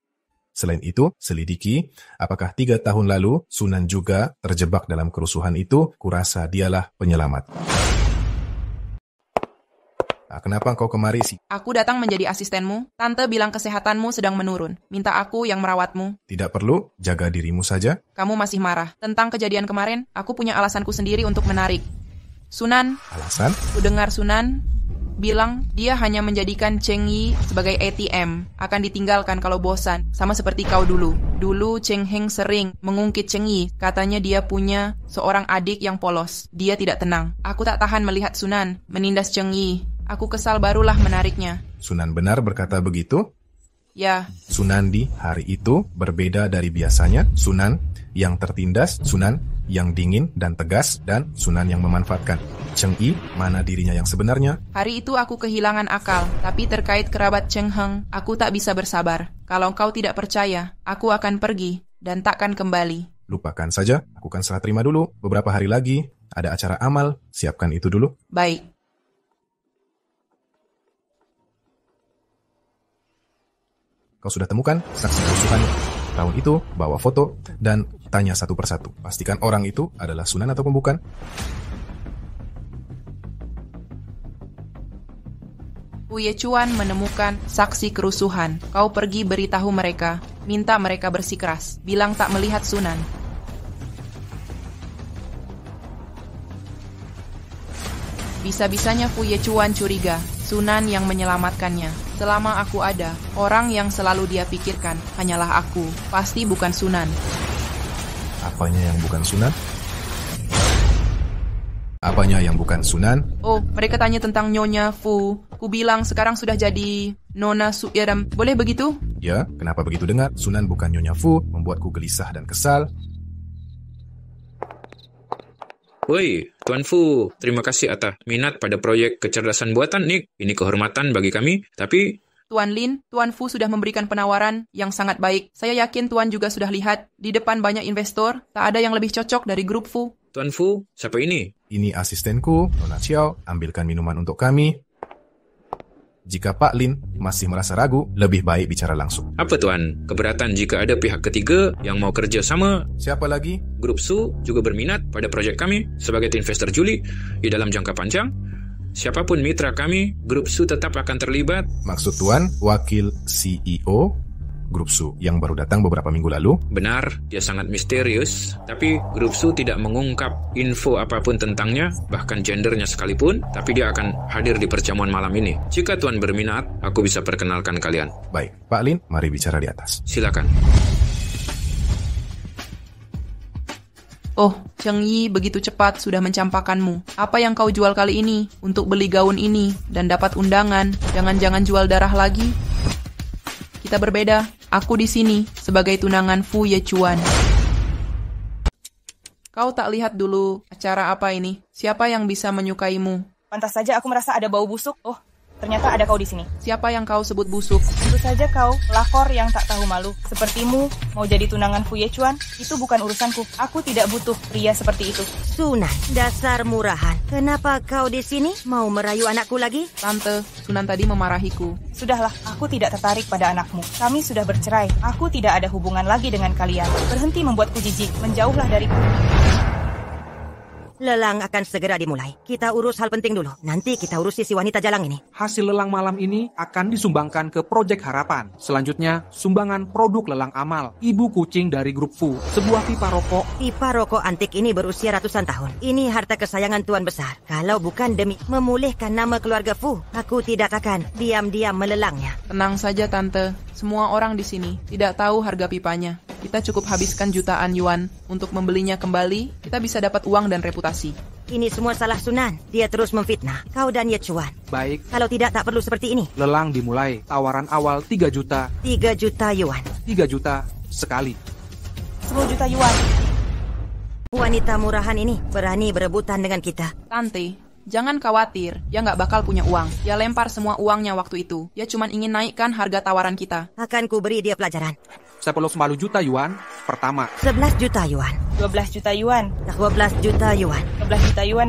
Selain itu, selidiki apakah 3 tahun lalu Sunan juga terjebak dalam kerusuhan itu. Kurasa dialah penyelamat. Kenapa kau kemari sih? Aku datang menjadi asistenmu. Tante bilang kesehatanmu sedang menurun. Minta aku yang merawatmu. Tidak perlu, jaga dirimu saja. Kamu masih marah. Tentang kejadian kemarin, aku punya alasanku sendiri untuk menarik. Sunan. Alasan? Ku dengar Sunan bilang dia hanya menjadikan Cheng Yi sebagai ATM. Akan ditinggalkan kalau bosan. Sama seperti kau dulu. Dulu Cheng Heng sering mengungkit Cheng Yi. Katanya dia punya seorang adik yang polos. Dia tidak tenang. Aku tak tahan melihat Sunan menindas Cheng Yi. Aku kesal barulah menariknya. Sunan benar berkata begitu? Ya. Sunan di hari itu berbeda dari biasanya. Sunan yang tertindas, Sunan yang dingin dan tegas, dan Sunan yang memanfaatkan. Cheng Yi, mana dirinya yang sebenarnya? Hari itu aku kehilangan akal, tapi terkait kerabat Cheng Heng, aku tak bisa bersabar. Kalau kau tidak percaya, aku akan pergi dan takkan kembali. Lupakan saja, aku kan serah terima dulu. Beberapa hari lagi, ada acara amal. Siapkan itu dulu. Baik. Kau sudah temukan saksi kerusuhan tahun itu, bawa foto, dan tanya satu persatu. Pastikan orang itu adalah Sunan atau bukan. Fu Yechuan menemukan saksi kerusuhan. Kau pergi beritahu mereka, minta mereka bersikeras, bilang tak melihat Sunan. Bisa-bisanya Fu Yechuan curiga, Sunan yang menyelamatkannya. Selama aku ada, orang yang selalu dia pikirkan hanyalah aku. Pasti bukan Sunan. Apanya yang bukan Sunan? Apanya yang bukan Sunan? Oh, mereka tanya tentang Nyonya Fu. Ku bilang sekarang sudah jadi Nona Su. Boleh begitu? Ya, kenapa begitu dengar? Sunan bukan Nyonya Fu, membuatku gelisah dan kesal. Woi, Tuan Fu, terima kasih atas minat pada proyek kecerdasan buatan, Nick. Ini kehormatan bagi kami, tapi... Tuan Lin, Tuan Fu sudah memberikan penawaran yang sangat baik. Saya yakin Tuan juga sudah lihat, di depan banyak investor, tak ada yang lebih cocok dari grup Fu. Tuan Fu, siapa ini? Ini asistenku, Nona Qiao. Ambilkan minuman untuk kami. Jika Pak Lin masih merasa ragu, lebih baik bicara langsung. Apa Tuan? Keberatan jika ada pihak ketiga yang mau kerja sama? Siapa lagi? Grup Su juga berminat pada proyek kami sebagai investor Juli di dalam jangka panjang. Siapapun mitra kami, Grup Su tetap akan terlibat. Maksud Tuan, wakil CEO Grup Su yang baru datang beberapa minggu lalu? Benar, dia sangat misterius, tapi Grup Su tidak mengungkap info apapun tentangnya, bahkan gendernya sekalipun, tapi dia akan hadir di perjamuan malam ini. Jika Tuan berminat, aku bisa perkenalkan kalian. Baik, Pak Lin, mari bicara di atas. Silakan. Oh, Cheng Yi begitu cepat sudah mencampakkanmu. Apa yang kau jual kali ini untuk beli gaun ini dan dapat undangan? Jangan-jangan jual darah lagi? Kita berbeda. Aku di sini sebagai tunangan Fu Yechuan. Kau tak lihat dulu acara apa ini? Siapa yang bisa menyukaimu? Pantas saja aku merasa ada bau busuk. Oh, ternyata ada kau di sini. Siapa yang kau sebut busuk? Tentu saja kau, lakor yang tak tahu malu. Sepertimu, mau jadi tunangan Fu Yechuan, itu bukan urusanku. Aku tidak butuh pria seperti itu. Sunan, dasar murahan. Kenapa kau di sini? Mau merayu anakku lagi? Tante, Sunan tadi memarahiku. Sudahlah, aku tidak tertarik pada anakmu. Kami sudah bercerai. Aku tidak ada hubungan lagi dengan kalian. Berhenti membuatku jijik. Menjauhlah dariku. Lelang akan segera dimulai. Kita urus hal penting dulu. Nanti kita urusi si wanita jalang ini. Hasil lelang malam ini akan disumbangkan ke Project Harapan. Selanjutnya, sumbangan produk lelang amal. Ibu kucing dari grup Fu. Sebuah pipa rokok. Pipa rokok antik ini berusia ratusan tahun. Ini harta kesayangan Tuan Besar. Kalau bukan demi memulihkan nama keluarga Fu, aku tidak akan diam-diam melelangnya. Tenang saja, Tante. Semua orang di sini tidak tahu harga pipanya. Kita cukup habiskan jutaan yuan untuk membelinya kembali. Kita bisa dapat uang dan reputasi. Ini semua salah Sunan. Dia terus memfitnah kau dan Ye Chuan. Baik. Kalau tidak, tak perlu seperti ini. Lelang dimulai. Tawaran awal 3 juta. 3 juta yuan. 3 juta sekali. 10 juta yuan. Wanita murahan ini berani berebutan dengan kita. Tante, jangan khawatir. Dia nggak bakal punya uang. Dia lempar semua uangnya waktu itu. Dia cuma ingin naikkan harga tawaran kita. Akan ku beri dia pelajaran. 10 juta yuan pertama. 11 juta yuan. 12 juta yuan. 12 juta yuan. 12 juta yuan.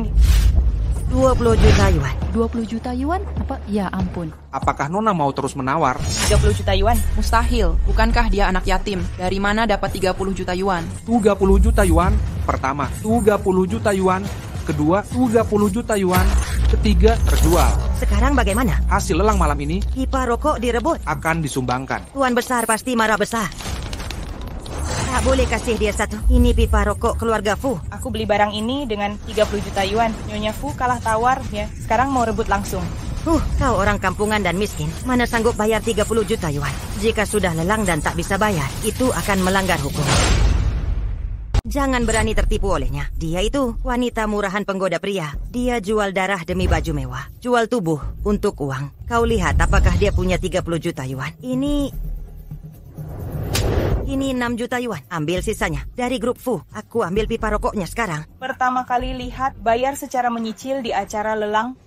20 juta yuan. 20 juta yuan? Apa? Ya ampun. Apakah Nona mau terus menawar? 30 juta yuan. Mustahil. Bukankah dia anak yatim? Dari mana dapat 30 juta yuan? 30 juta yuan pertama. 30 juta yuan kedua. 30 juta yuan ketiga terjual. Sekarang bagaimana? Hasil lelang malam ini pipa rokok direbut. Akan disumbangkan. Tuan Besar pasti marah besar. Tak boleh kasih dia satu. Ini pipa rokok keluarga Fu. Aku beli barang ini dengan 30 juta yuan. Nyonya Fu kalah tawar ya. Sekarang mau rebut langsung. Kau orang kampungan dan miskin. Mana sanggup bayar 30 juta yuan? Jika sudah lelang dan tak bisa bayar, itu akan melanggar hukum. Jangan berani tertipu olehnya. Dia itu wanita murahan penggoda pria. Dia jual darah demi baju mewah. Jual tubuh untuk uang. Kau lihat apakah dia punya 30 juta yuan? Ini 6 juta yuan. Ambil sisanya. Dari grup Fu. Aku ambil pipa rokoknya sekarang. Pertama kali lihat bayar secara menyicil di acara lelang.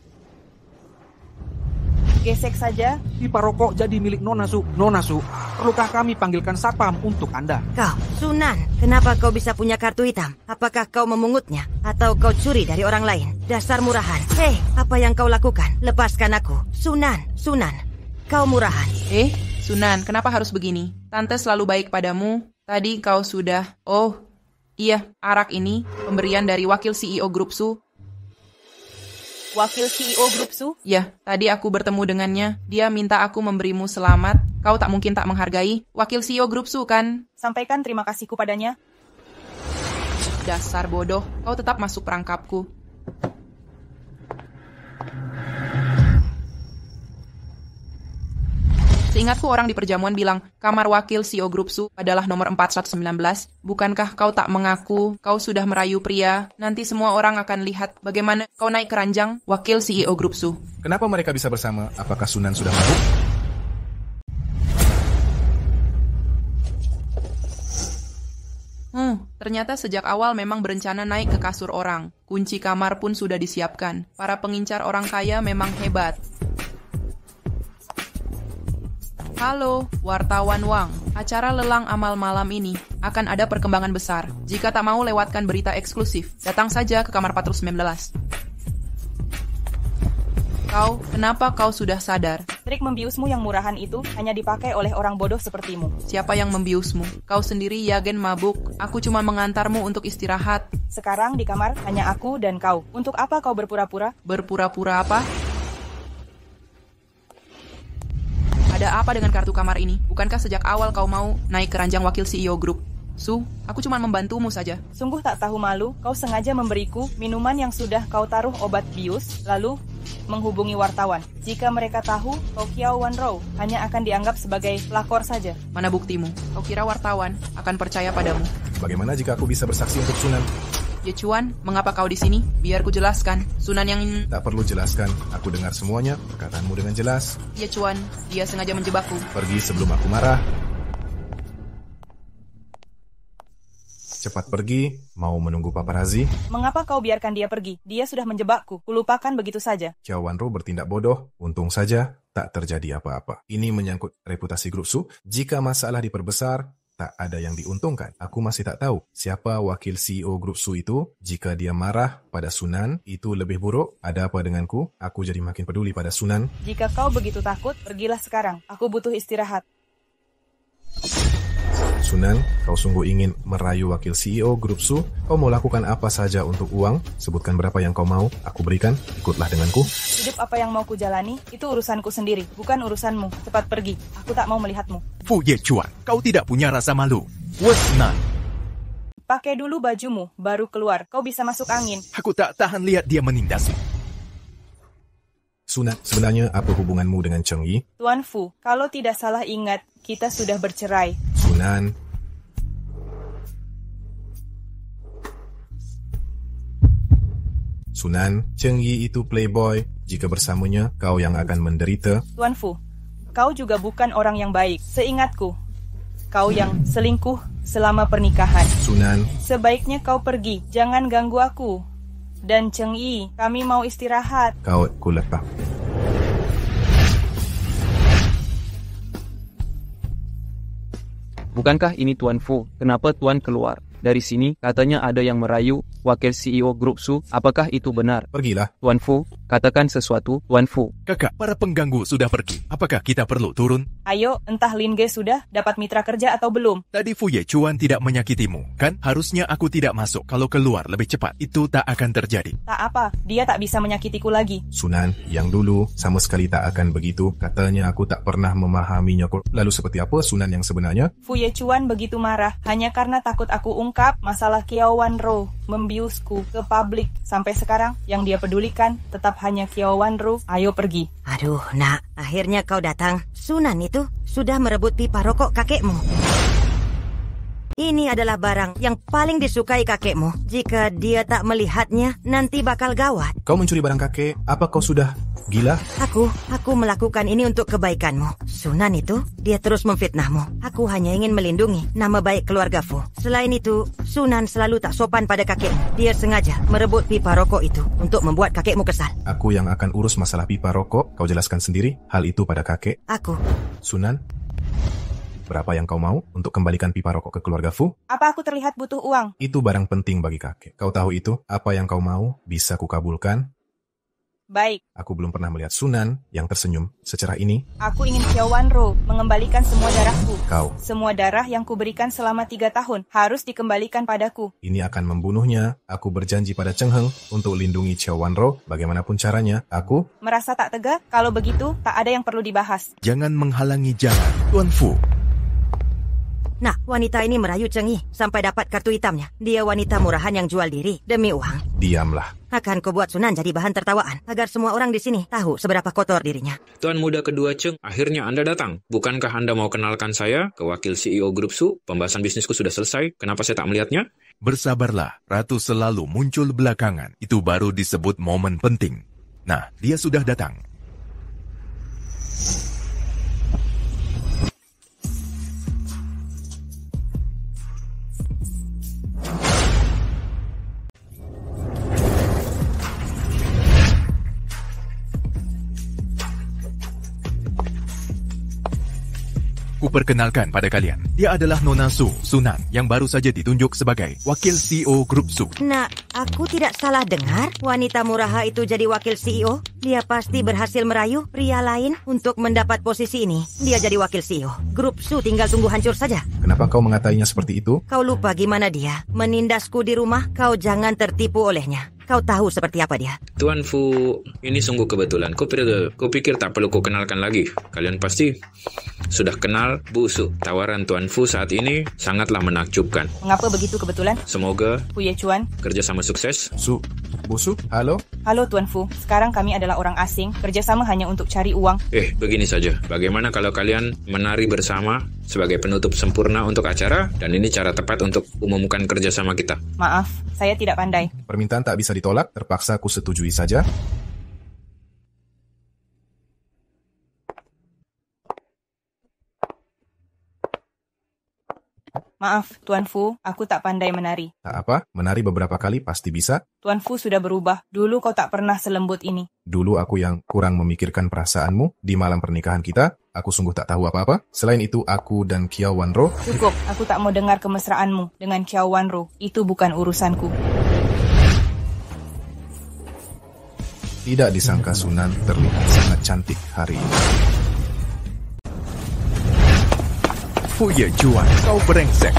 Gesek saja. Pipa rokok jadi milik Nona Su. Nona Su, perlukah kami panggilkan satpam untuk Anda? Kau, Sunan, kenapa kau bisa punya kartu hitam? Apakah kau memungutnya? Atau kau curi dari orang lain? Dasar murahan. Hei, apa yang kau lakukan? Lepaskan aku. Sunan, kau murahan. Sunan, kenapa harus begini? Tante selalu baik padamu. Tadi kau sudah... Oh, iya, arak ini pemberian dari wakil CEO Grup Su. Wakil CEO Grup Su? Ya, tadi aku bertemu dengannya. Dia minta aku memberimu selamat. Kau tak mungkin tak menghargai. Wakil CEO Grup Su kan? Sampaikan terima kasihku padanya. Dasar bodoh, kau tetap masuk perangkapku. Seingatku orang di perjamuan bilang, kamar wakil CEO Grup Su adalah nomor 419. Bukankah kau tak mengaku kau sudah merayu pria? Nanti semua orang akan lihat bagaimana kau naik ke ranjang wakil CEO Grup Su. Kenapa mereka bisa bersama? Apakah Sunan sudah mabuk? Ternyata sejak awal memang berencana naik ke kasur orang. Kunci kamar pun sudah disiapkan. Para pengincar orang kaya memang hebat. Halo, wartawan Wang. Acara lelang amal malam ini akan ada perkembangan besar. Jika tak mau lewatkan berita eksklusif, datang saja ke kamar 419. Kau, kenapa kau sudah sadar? Trik membiusmu yang murahan itu hanya dipakai oleh orang bodoh sepertimu. Siapa yang membiusmu? Kau sendiri yagen mabuk. Aku cuma mengantarmu untuk istirahat. Sekarang di kamar hanya aku dan kau. Untuk apa kau berpura-pura? Berpura-pura apa? Ada apa dengan kartu kamar ini? Bukankah sejak awal kau mau naik ke ranjang wakil CEO Grup Su? Aku cuma membantumu saja. Sungguh tak tahu malu, kau sengaja memberiku minuman yang sudah kau taruh obat bius, lalu menghubungi wartawan. Jika mereka tahu, kau Kiao Wanrou hanya akan dianggap sebagai pelakor saja. Mana buktimu? Kau kira wartawan akan percaya padamu? Bagaimana jika aku bisa bersaksi untuk Sunan? Ye Chuan, mengapa kau di sini? Biar ku jelaskan. Sunan yang... Tak perlu jelaskan. Aku dengar semuanya, perkataanmu dengan jelas. Ye Chuan, dia sengaja menjebakku. Pergi sebelum aku marah. Cepat pergi, mau menunggu paparazi? Mengapa kau biarkan dia pergi? Dia sudah menjebakku. Kulupakan begitu saja. Kiao Wanrou bertindak bodoh. Untung saja tak terjadi apa-apa. Ini menyangkut reputasi Grup Su. Jika masalah diperbesar, tak ada yang diuntungkan. Aku masih tak tahu siapa wakil CEO Grup Su itu. Jika dia marah pada Sunan, itu lebih buruk. Ada apa denganku? Aku jadi makin peduli pada Sunan. Jika kau begitu takut, pergilah sekarang. Aku butuh istirahat. Sunan, kau sungguh ingin merayu wakil CEO Grup Su? Kau mau lakukan apa saja untuk uang? Sebutkan berapa yang kau mau, aku berikan. Ikutlah denganku. Hidup apa yang mau kujalani, itu urusanku sendiri, bukan urusanmu. Cepat pergi, aku tak mau melihatmu. Fu Yechuan, kau tidak punya rasa malu. Wesnan. Pakai dulu bajumu, baru keluar. Kau bisa masuk angin. Aku tak tahan lihat dia menindas. Sunan, sebenarnya apa hubunganmu dengan Cheng Yi? Tuan Fu, kalau tidak salah ingat, kita sudah bercerai. Sunan. Sunan, Cheng Yi itu playboy. Jika bersamanya, kau yang akan menderita. Tuan Fu, kau juga bukan orang yang baik. Seingatku, kau yang selingkuh selama pernikahan. Sunan. Sebaiknya kau pergi, jangan ganggu aku. Dan Cheng Yi, kami mau istirahat. Kau kulepak. Bukankah ini Tuan Fu? Kenapa Tuan keluar? Dari sini, katanya ada yang merayu wakil CEO Grup Su. Apakah itu benar? Pergilah. Tuan Fu, katakan sesuatu, Tuan Fu. Kakak, para pengganggu sudah pergi. Apakah kita perlu turun? Ayo, entah Lin Ge sudah dapat mitra kerja atau belum. Tadi Fu Yechuan tidak menyakitimu, kan? Harusnya aku tidak masuk. Kalau keluar lebih cepat, itu tak akan terjadi. Tak apa, dia tak bisa menyakitiku lagi. Sunan, yang dulu sama sekali tak akan begitu. Katanya aku tak pernah memahaminya. Lalu seperti apa Sunan yang sebenarnya? Fu Yechuan begitu marah hanya karena takut aku ungkap masalah Kiao Wanro membiusku ke publik. Sampai sekarang yang dia pedulikan tetap hanya Kiao Wanro. Ayo pergi. Aduh, nak, akhirnya kau datang. Sunan itu sudah merebut pipa rokok kakekmu. Ini adalah barang yang paling disukai kakekmu. Jika dia tak melihatnya, nanti bakal gawat. Kau mencuri barang kakek? Apa kau sudah gila? Aku melakukan ini untuk kebaikanmu. Sunan itu, dia terus memfitnahmu. Aku hanya ingin melindungi nama baik keluarga Fu. Selain itu, Sunan selalu tak sopan pada kakekmu. Dia sengaja merebut pipa rokok itu untuk membuat kakekmu kesal. Aku yang akan urus masalah pipa rokok. Kau jelaskan sendiri hal itu pada kakek. Aku. Sunan, berapa yang kau mau untuk kembalikan pipa rokok ke keluarga Fu? Apa aku terlihat butuh uang? Itu barang penting bagi kakek. Kau tahu itu? Apa yang kau mau bisa kukabulkan? Baik. Aku belum pernah melihat Sunan yang tersenyum secerah ini. Aku ingin Kiao Wanro mengembalikan semua darahku. Kau. Semua darah yang kuberikan selama 3 tahun harus dikembalikan padaku. Ini akan membunuhnya. Aku berjanji pada Cheng Heng untuk lindungi Kiao Wanro. Bagaimanapun caranya, aku merasa tak tega. Kalau begitu, tak ada yang perlu dibahas. Jangan menghalangi jalan, Tuan Fu. Nah, wanita ini merayu Cheng Yi sampai dapat kartu hitamnya. Dia wanita murahan yang jual diri demi uang. Diamlah. Akan ku buat Sunan jadi bahan tertawaan agar semua orang di sini tahu seberapa kotor dirinya. Tuan muda kedua Cheng, akhirnya Anda datang. Bukankah Anda mau kenalkan saya ke wakil CEO Grup Su? Pembahasan bisnisku sudah selesai. Kenapa saya tak melihatnya? Bersabarlah, Ratu selalu muncul belakangan. Itu baru disebut momen penting. Nah, dia sudah datang. Kuperkenalkan pada kalian, dia adalah Nona Su, Sunan, yang baru saja ditunjuk sebagai wakil CEO Grup Su. Nah, aku tidak salah dengar wanita muraha itu jadi wakil CEO. Dia pasti berhasil merayu pria lain untuk mendapat posisi ini. Dia jadi wakil CEO. Grup Su tinggal tunggu hancur saja. Kenapa kau mengatainya seperti itu? Kau lupa gimana dia menindasku di rumah? Kau jangan tertipu olehnya. Kau tahu seperti apa dia? Tuan Fu, ini sungguh kebetulan. Kupikir tak perlu kukenalkan lagi. Kalian pasti sudah kenal Bu Su. Tawaran Tuan Fu saat ini sangatlah menakjubkan. Mengapa begitu kebetulan? Semoga Fu Yechuan kerjasama sukses. Bu Su, halo? Halo Tuan Fu, sekarang kami adalah orang asing. Kerjasama hanya untuk cari uang. Begini saja. Bagaimana kalau kalian menari bersama sebagai penutup sempurna untuk acara? Dan ini cara tepat untuk umumkan kerjasama kita. Maaf, saya tidak pandai. Permintaan tak bisa ditolak, terpaksa aku setujui saja. Maaf, Tuan Fu, aku tak pandai menari. Tak apa, menari beberapa kali pasti bisa. Tuan Fu sudah berubah. Dulu kau tak pernah selembut ini. Dulu aku yang kurang memikirkan perasaanmu di malam pernikahan kita. Aku sungguh tak tahu apa-apa. Selain itu, aku dan Kiao Wanro... Cukup, aku tak mau dengar kemesraanmu dengan Kiao Wanro. Itu bukan urusanku. Tidak disangka Sunan terlihat sangat cantik hari ini. Fu Yechuan, kau brengsek.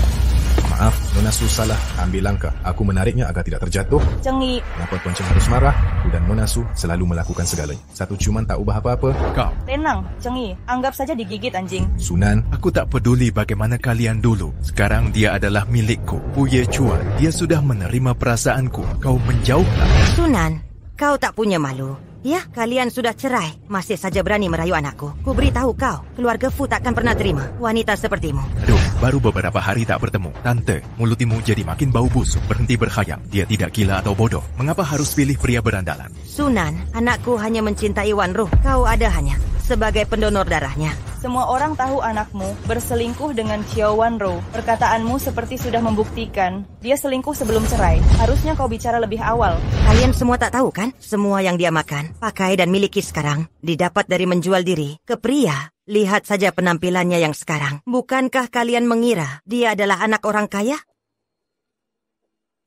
Maaf, Nona Su salah ambil langkah. Aku menariknya agar tidak terjatuh. Cheng Yi, Kenapa Tuan Cheng harus marah? Aku dan Nona Su selalu melakukan segalanya. Satu ciuman tak ubah apa-apa. Kau. tenang, Cheng Yi. Anggap saja digigit anjing. Sunan, Aku tak peduli bagaimana kalian dulu. Sekarang dia adalah milikku. Fu Yechuan, dia sudah menerima perasaanku. Kau menjauhlah. Sunan, kau tak punya malu. Ya, kalian sudah cerai. Masih saja berani merayu anakku. Ku beritahu kau, keluarga Fu takkan pernah terima wanita sepertimu. Aduh, baru beberapa hari tak bertemu. Tante, mulutmu jadi makin bau busuk. Berhenti berkhayal. Dia tidak gila atau bodoh. Mengapa harus pilih pria berandalan? Sunan, anakku hanya mencintai Wan Ruh. Kau ada hanya sebagai pendonor darahnya. Semua orang tahu anakmu berselingkuh dengan Xiao Wanro. Perkataanmu seperti sudah membuktikan dia selingkuh sebelum cerai. Harusnya kau bicara lebih awal. Kalian semua tak tahu kan? Semua yang dia makan, pakai dan miliki sekarang didapat dari menjual diri ke pria. Lihat saja penampilannya yang sekarang. Bukankah kalian mengira dia adalah anak orang kaya?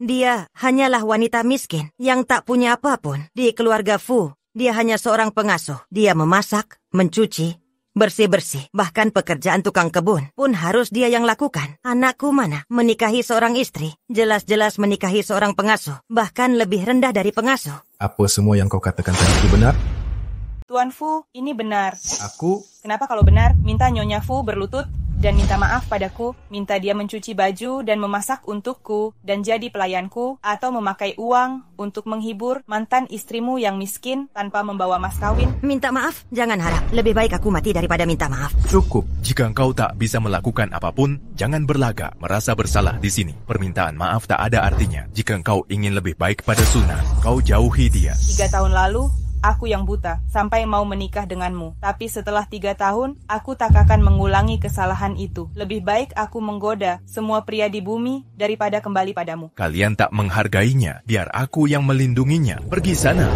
Dia hanyalah wanita miskin yang tak punya apapun. Di keluarga Fu, dia hanya seorang pengasuh. Dia memasak, mencuci, bersih-bersih, bahkan pekerjaan tukang kebun pun harus dia yang lakukan. Anakku mana menikahi seorang istri, jelas-jelas menikahi seorang pengasuh, bahkan lebih rendah dari pengasuh. apa semua yang kau katakan tadi itu benar? Tuan Fu, ini benar. Aku... Kenapa kalau benar, minta Nyonya Fu berlutut dan minta maaf padaku, minta dia mencuci baju dan memasak untukku dan jadi pelayanku, atau memakai uang untuk menghibur mantan istrimu yang miskin tanpa membawa mas kawin. Minta maaf? Jangan harap. Lebih baik aku mati daripada minta maaf. Cukup. Jika engkau tak bisa melakukan apapun, jangan berlagak merasa bersalah di sini. Permintaan maaf tak ada artinya. Jika engkau ingin lebih baik pada Sunan, kau jauhi dia. 3 tahun lalu, aku yang buta, sampai mau menikah denganmu. Tapi setelah 3 tahun, aku tak akan mengulangi kesalahan itu. Lebih baik aku menggoda semua pria di bumi daripada kembali padamu. Kalian tak menghargainya, biar aku yang melindunginya. Pergi sana.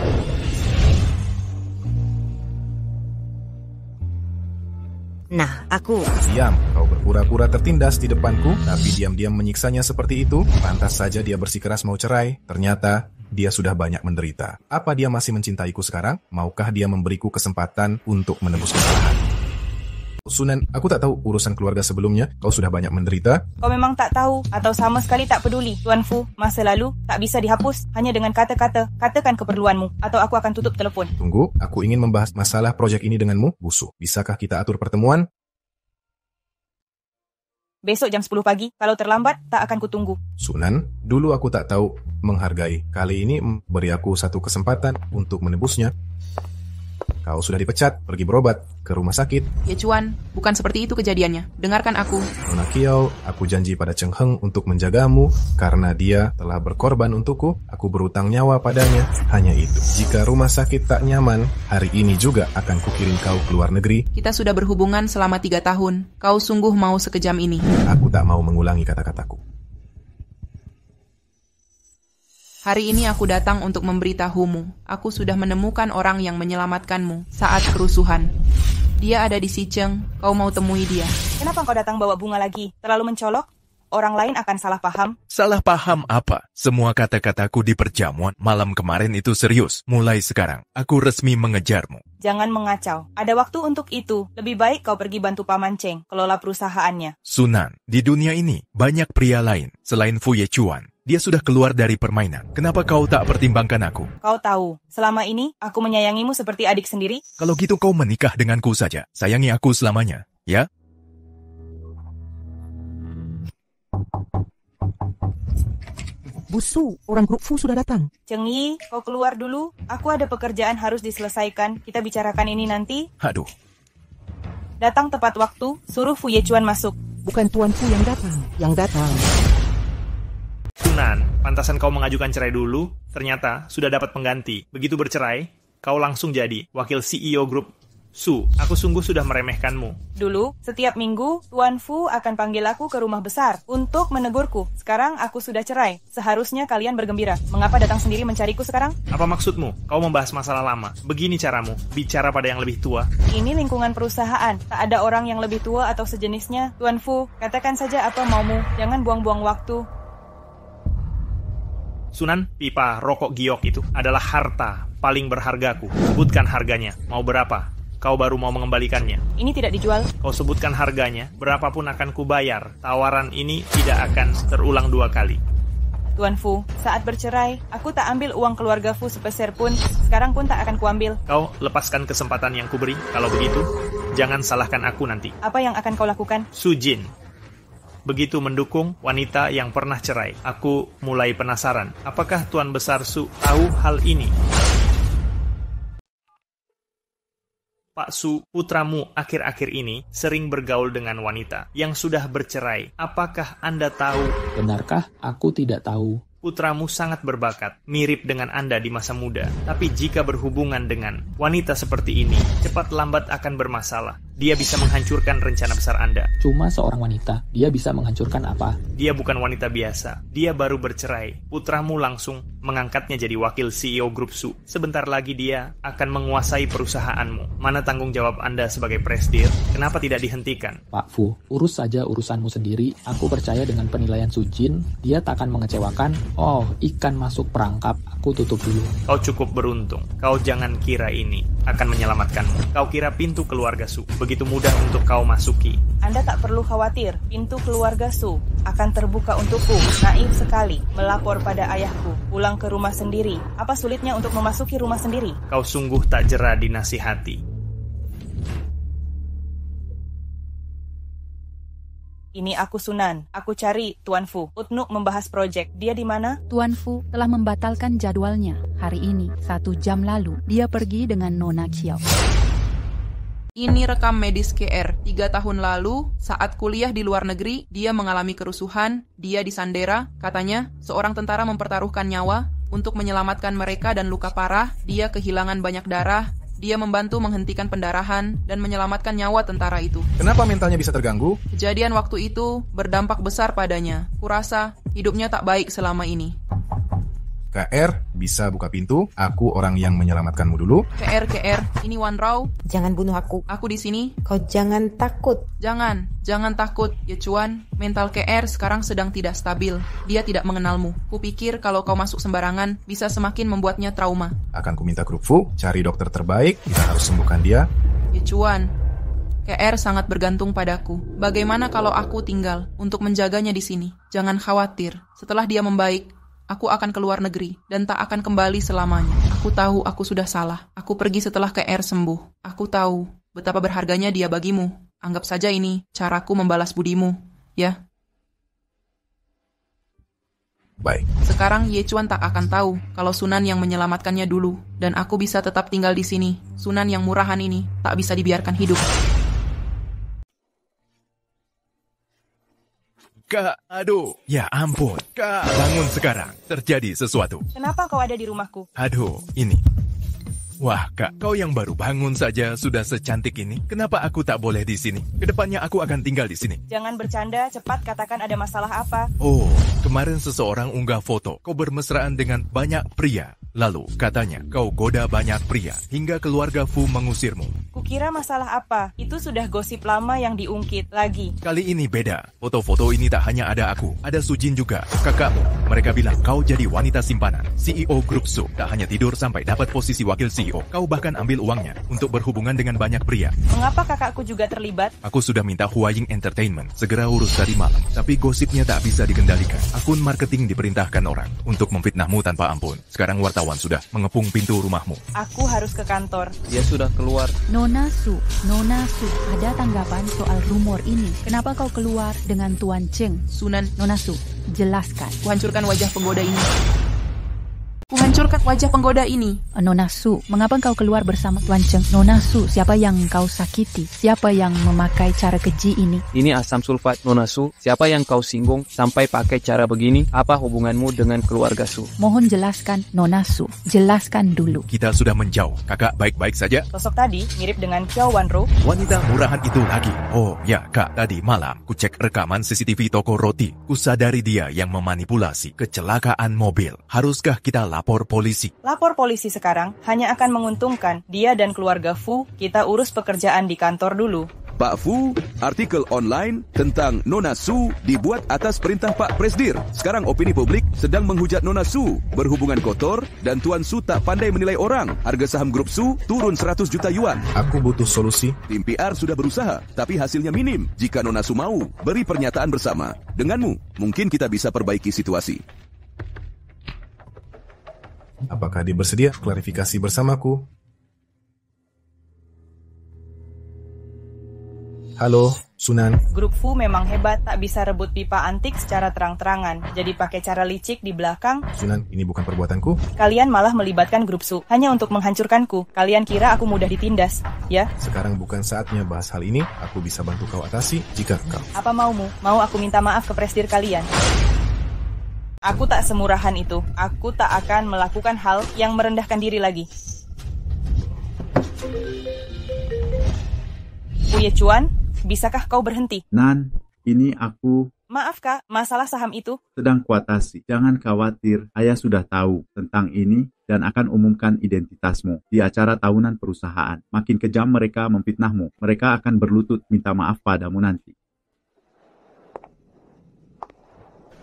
Nah, aku... Diam, kau berpura-pura tertindas di depanku, tapi diam-diam menyiksanya seperti itu. Pantas saja dia bersikeras mau cerai. Ternyata dia sudah banyak menderita. Apa dia masih mencintaiku sekarang? Maukah dia memberiku kesempatan untuk menebus kesalahan? Sunan, aku tak tahu urusan keluarga sebelumnya. Kau sudah banyak menderita. Kau memang tak tahu atau sama sekali tak peduli. Tuan Fu, masa lalu tak bisa dihapus hanya dengan kata-kata. Katakan keperluanmu atau aku akan tutup telepon. Tunggu, aku ingin membahas masalah proyek ini denganmu. Busuk, bisakah kita atur pertemuan? Besok jam 10 pagi. Kalau terlambat, tak akan kutunggu. Sunan, dulu aku tak tahu menghargai. Kali ini beri aku satu kesempatan untuk menebusnya. Kau sudah dipecat, pergi berobat ke rumah sakit. Yechuan, bukan seperti itu kejadiannya. Dengarkan aku. Nona Kiao, aku janji pada Cheng Heng untuk menjagamu. Karena dia telah berkorban untukku, aku berutang nyawa padanya. Hanya itu. Jika rumah sakit tak nyaman, hari ini juga akan kukirim kau ke luar negeri. Kita sudah berhubungan selama 3 tahun. Kau sungguh mau sekejam ini? Aku tak mau mengulangi kata-kataku. Hari ini aku datang untuk memberitahumu. Aku sudah menemukan orang yang menyelamatkanmu saat kerusuhan. Dia ada di Sicheng. Kau mau temui dia. Kenapa kau datang bawa bunga lagi? Terlalu mencolok? Orang lain akan salah paham. Salah paham apa? Semua kata-kataku di perjamuan malam kemarin itu serius. Mulai sekarang, aku resmi mengejarmu. Jangan mengacau. Ada waktu untuk itu. Lebih baik kau pergi bantu Paman Cheng, kelola perusahaannya. Sunan, di dunia ini banyak pria lain selain Fu Yechuan. Dia sudah keluar dari permainan. Kenapa kau tak pertimbangkan aku? Kau tahu, selama ini aku menyayangimu seperti adik sendiri. Kalau gitu kau menikah denganku saja. Sayangi aku selamanya, ya? Busu, orang grup Fu sudah datang. Cheng Yi, kau keluar dulu. Aku ada pekerjaan harus diselesaikan. Kita bicarakan ini nanti. Aduh. Datang tepat waktu, suruh Fu Yechuan masuk. Bukan Tuan Fu yang datang. Sunan, pantasan kau mengajukan cerai dulu, ternyata sudah dapat pengganti. Begitu bercerai, kau langsung jadi wakil CEO grup Su. Aku sungguh sudah meremehkanmu. Dulu, setiap minggu, Tuan Fu akan panggil aku ke rumah besar untuk menegurku. Sekarang aku sudah cerai. Seharusnya kalian bergembira. Mengapa datang sendiri mencariku sekarang? Apa maksudmu? Kau membahas masalah lama. Begini caramu, bicara pada yang lebih tua. Ini lingkungan perusahaan. Tak ada orang yang lebih tua atau sejenisnya. Tuan Fu, katakan saja apa maumu. Jangan buang-buang waktu. Sunan, pipa rokok giok itu adalah harta paling berhargaku. Sebutkan harganya. Mau berapa? kau baru mau mengembalikannya. Ini tidak dijual. Kau sebutkan harganya, berapapun akan kubayar. Tawaran ini tidak akan terulang 2 kali. Tuan Fu, saat bercerai, aku tak ambil uang keluarga Fu sepeser pun. Sekarang pun tak akan kuambil. Kau lepaskan kesempatan yang kuberi. Kalau begitu, jangan salahkan aku nanti. Apa yang akan kau lakukan? Su Jin begitu mendukung wanita yang pernah cerai. Aku mulai penasaran. Apakah Tuan Besar Su tahu hal ini? Pak Su, putramu akhir-akhir ini sering bergaul dengan wanita yang sudah bercerai. Apakah Anda tahu? Benarkah? Aku tidak tahu. Putramu sangat berbakat, mirip dengan Anda di masa muda. Tapi jika berhubungan dengan wanita seperti ini, cepat lambat akan bermasalah. Dia bisa menghancurkan rencana besar Anda. Cuma seorang wanita, dia bisa menghancurkan apa? Dia bukan wanita biasa. Dia baru bercerai. Putramu langsung mengangkatnya jadi wakil CEO Grup Su. Sebentar lagi dia akan menguasai perusahaanmu. Mana tanggung jawab Anda sebagai presdir? Kenapa tidak dihentikan? Pak Fu, urus saja urusanmu sendiri. Aku percaya dengan penilaian Su Jin, dia tak akan mengecewakan. Oh, ikan masuk perangkap. Aku tutup dulu. Kau cukup beruntung. Kau jangan kira ini akan menyelamatkanmu. Kau kira pintu keluarga Su begitu mudah untuk kau masuki. Anda tak perlu khawatir. Pintu keluarga Su akan terbuka untukku. Naif sekali melapor pada ayahku. Pulang ke rumah sendiri. Apa sulitnya untuk memasuki rumah sendiri? Kau sungguh tak jera dinasihati. Ini aku Sunan. Aku cari Tuan Fu. Utnuk membahas proyek. Dia di mana? Tuan Fu telah membatalkan jadwalnya. Hari ini, 1 jam lalu, dia pergi dengan Nona Qiao. Ini rekam medis KR. 3 tahun lalu, saat kuliah di luar negeri, dia mengalami kerusuhan, dia disandera. Katanya, seorang tentara mempertaruhkan nyawa untuk menyelamatkan mereka dan luka parah. Dia kehilangan banyak darah. Dia membantu menghentikan pendarahan dan menyelamatkan nyawa tentara itu. Kenapa mentalnya bisa terganggu? Kejadian waktu itu berdampak besar padanya. Kurasa hidupnya tak baik selama ini. KR, bisa buka pintu? Aku orang yang menyelamatkanmu dulu. KR, ini Wan Rao. Jangan bunuh aku. Aku di sini. Kau jangan takut. Jangan takut, Ye Chuan. Mental KR sekarang sedang tidak stabil. Dia tidak mengenalmu. Kupikir kalau kau masuk sembarangan, bisa semakin membuatnya trauma. Akan kuminta Grup Fu, cari dokter terbaik, kita harus sembuhkan dia. Ye Chuan, KR sangat bergantung padaku. Bagaimana kalau aku tinggal untuk menjaganya di sini? Jangan khawatir. Setelah dia membaik, aku akan keluar negeri dan tak akan kembali selamanya. Aku tahu aku sudah salah. Aku pergi setelah KR sembuh. Aku tahu betapa berharganya dia bagimu. Anggap saja ini caraku membalas budimu, ya. Baik. Sekarang Ye Chuan tak akan tahu kalau Sunan yang menyelamatkannya dulu dan aku bisa tetap tinggal di sini. Sunan yang murahan ini tak bisa dibiarkan hidup. Kak, aduh. Ya ampun. Kak, bangun sekarang. Terjadi sesuatu. Kenapa kau ada di rumahku? Aduh, ini. Wah, Kak, kau yang baru bangun saja sudah secantik ini. Kenapa aku tak boleh di sini? Kedepannya aku akan tinggal di sini. Jangan bercanda, cepat katakan ada masalah apa. Oh, kemarin seseorang unggah foto. Kau bermesraan dengan banyak pria. Lalu, katanya, kau goda banyak pria. Hingga keluarga Fu mengusirmu. Kukira masalah apa? Itu sudah gosip lama yang diungkit lagi. Kali ini beda. Foto-foto ini tak hanya ada aku. Ada Su Jin juga, kakakmu. Mereka bilang kau jadi wanita simpanan. CEO Grup Su. Tak hanya tidur sampai dapat posisi wakil CEO. Kau bahkan ambil uangnya untuk berhubungan dengan banyak pria. Mengapa kakakku juga terlibat? Aku sudah minta Huaying Entertainment segera urus tadi malam. Tapi gosipnya tak bisa dikendalikan. Akun marketing diperintahkan orang untuk memfitnahmu tanpa ampun. Sekarang wartawan sudah mengepung pintu rumahmu. Aku harus ke kantor. Dia sudah keluar. Nona Su, ada tanggapan soal rumor ini? Kenapa kau keluar dengan Tuan Cheng? Sunan, Nona Su, jelaskan. Kuhancurkan wajah penggoda ini. Kuhancurkan wajah penggoda ini. Nona Su, mengapa kau keluar bersama Tuan Cheng? Nona Su, siapa yang kau sakiti? Siapa yang memakai cara keji ini? Ini asam sulfat, Nona Su. Siapa yang kau singgung sampai pakai cara begini? Apa hubunganmu dengan keluarga Su? Mohon jelaskan, Nona Su. Jelaskan dulu. Kita sudah menjauh. Kakak baik-baik saja? Sosok tadi mirip dengan Qiao Wanro. Wanita murahan itu lagi. Oh ya, Kak. Tadi malam ku cek rekaman CCTV toko roti. Ku sadari dia yang memanipulasi kecelakaan mobil. Haruskah kita lapor polisi? Lapor polisi sekarang hanya akan menguntungkan dia dan keluarga Fu. Kita urus pekerjaan di kantor dulu. Pak Fu, artikel online tentang Nona Su dibuat atas perintah Pak Presdir. Sekarang opini publik sedang menghujat Nona Su berhubungan kotor dan Tuan Su tak pandai menilai orang. Harga saham grup Su turun 100 juta yuan. Aku butuh solusi. Tim PR sudah berusaha, tapi hasilnya minim. Jika Nona Su mau, beri pernyataan bersama. Denganmu, mungkin kita bisa perbaiki situasi. Apakah dia bersedia klarifikasi bersamaku? Halo, Sunan. Grup Fu memang hebat, tak bisa rebut pipa antik secara terang-terangan. Jadi pakai cara licik di belakang. Sunan, ini bukan perbuatanku. Kalian malah melibatkan grup Su hanya untuk menghancurkanku. Kalian kira aku mudah ditindas, ya? Sekarang bukan saatnya bahas hal ini. Aku bisa bantu kau atasi jika kau... Apa maumu? Mau aku minta maaf ke presdir kalian? Aku tak semurahan itu. Aku tak akan melakukan hal yang merendahkan diri lagi. Fu Yechuan, bisakah kau berhenti? Nan, ini aku... Maaf kak, masalah saham itu sedang kuatasi. Jangan khawatir, ayah sudah tahu tentang ini dan akan umumkan identitasmu di acara tahunan perusahaan. Makin kejam mereka memfitnahmu. Mereka akan berlutut minta maaf padamu nanti.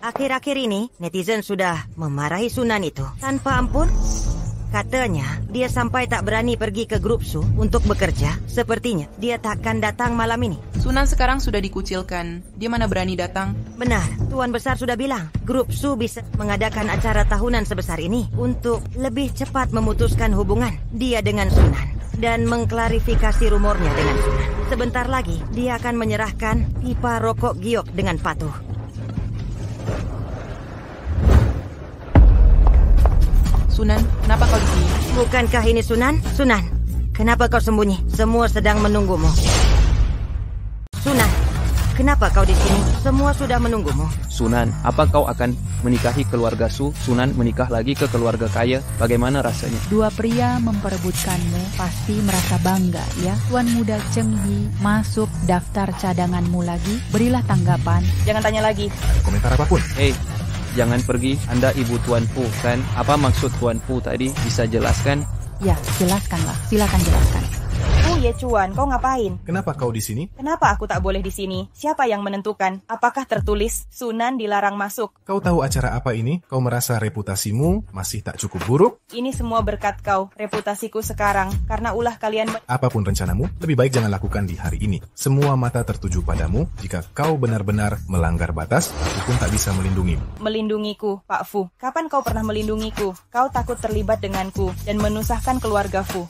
Akhir-akhir ini, netizen sudah memarahi Sunan itu tanpa ampun. Katanya, dia sampai tak berani pergi ke grup Su untuk bekerja. Sepertinya, dia takkan datang malam ini. Sunan sekarang sudah dikucilkan. Dia mana berani datang? Benar, Tuan Besar sudah bilang, grup Su bisa mengadakan acara tahunan sebesar ini untuk lebih cepat memutuskan hubungan dia dengan Sunan dan mengklarifikasi rumornya dengan Sunan. Sebentar lagi, dia akan menyerahkan pipa rokok giok dengan patuh. Sunan, kenapa kau di sini? Bukankah ini Sunan? Sunan, kenapa kau sembunyi? Semua sedang menunggumu. Sunan, kenapa kau di sini? Semua sudah menunggumu. Sunan, apa kau akan menikahi keluarga Su? Sunan menikah lagi ke keluarga kaya. Bagaimana rasanya? Dua pria memperebutkanmu, pasti merasa bangga, ya? Tuan Muda Cheng Yi masuk daftar cadanganmu lagi. Berilah tanggapan. Jangan tanya lagi. Ada komentar apapun? Hei, jangan pergi. Anda ibu Tuan Fu, kan? Apa maksud Tuan Fu tadi? Bisa jelaskan? Ya, jelaskanlah. Silakan jelaskan. Fu Yechuan, kau ngapain? Kenapa kau di sini? Kenapa aku tak boleh di sini? Siapa yang menentukan? Apakah tertulis Sunan dilarang masuk? Kau tahu acara apa ini? Kau merasa reputasimu masih tak cukup buruk? Ini semua berkat kau. Reputasiku sekarang karena ulah kalian. Apapun rencanamu, lebih baik jangan lakukan di hari ini. Semua mata tertuju padamu. Jika kau benar-benar melanggar batas, aku pun tak bisa melindungimu. Melindungiku, Pak Fu. Kapan kau pernah melindungiku? Kau takut terlibat denganku dan menusahkan keluarga Fu.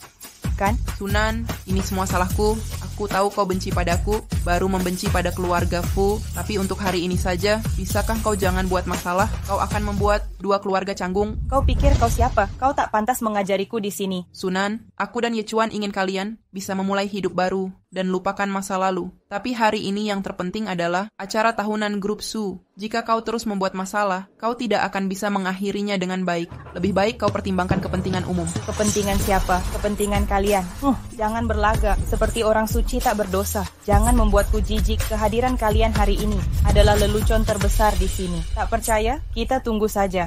Kan? Sunan, ini semua salahku. Aku tahu kau benci padaku, baru membenci pada keluarga Fu. Tapi untuk hari ini saja, bisakah kau jangan buat masalah? Kau akan membuat dua keluarga canggung. Kau pikir kau siapa? Kau tak pantas mengajariku di sini. Sunan, aku dan Yechuan ingin kalian bisa memulai hidup baru dan lupakan masa lalu. Tapi hari ini yang terpenting adalah acara tahunan grup Su. Jika kau terus membuat masalah, kau tidak akan bisa mengakhirinya dengan baik. Lebih baik kau pertimbangkan kepentingan umum. Kepentingan siapa? Kepentingan kalian. Jangan berlagak seperti orang suci tak berdosa. Jangan membuatku jijik. Kehadiran kalian hari ini adalah lelucon terbesar di sini. Tak percaya? Kita tunggu saja.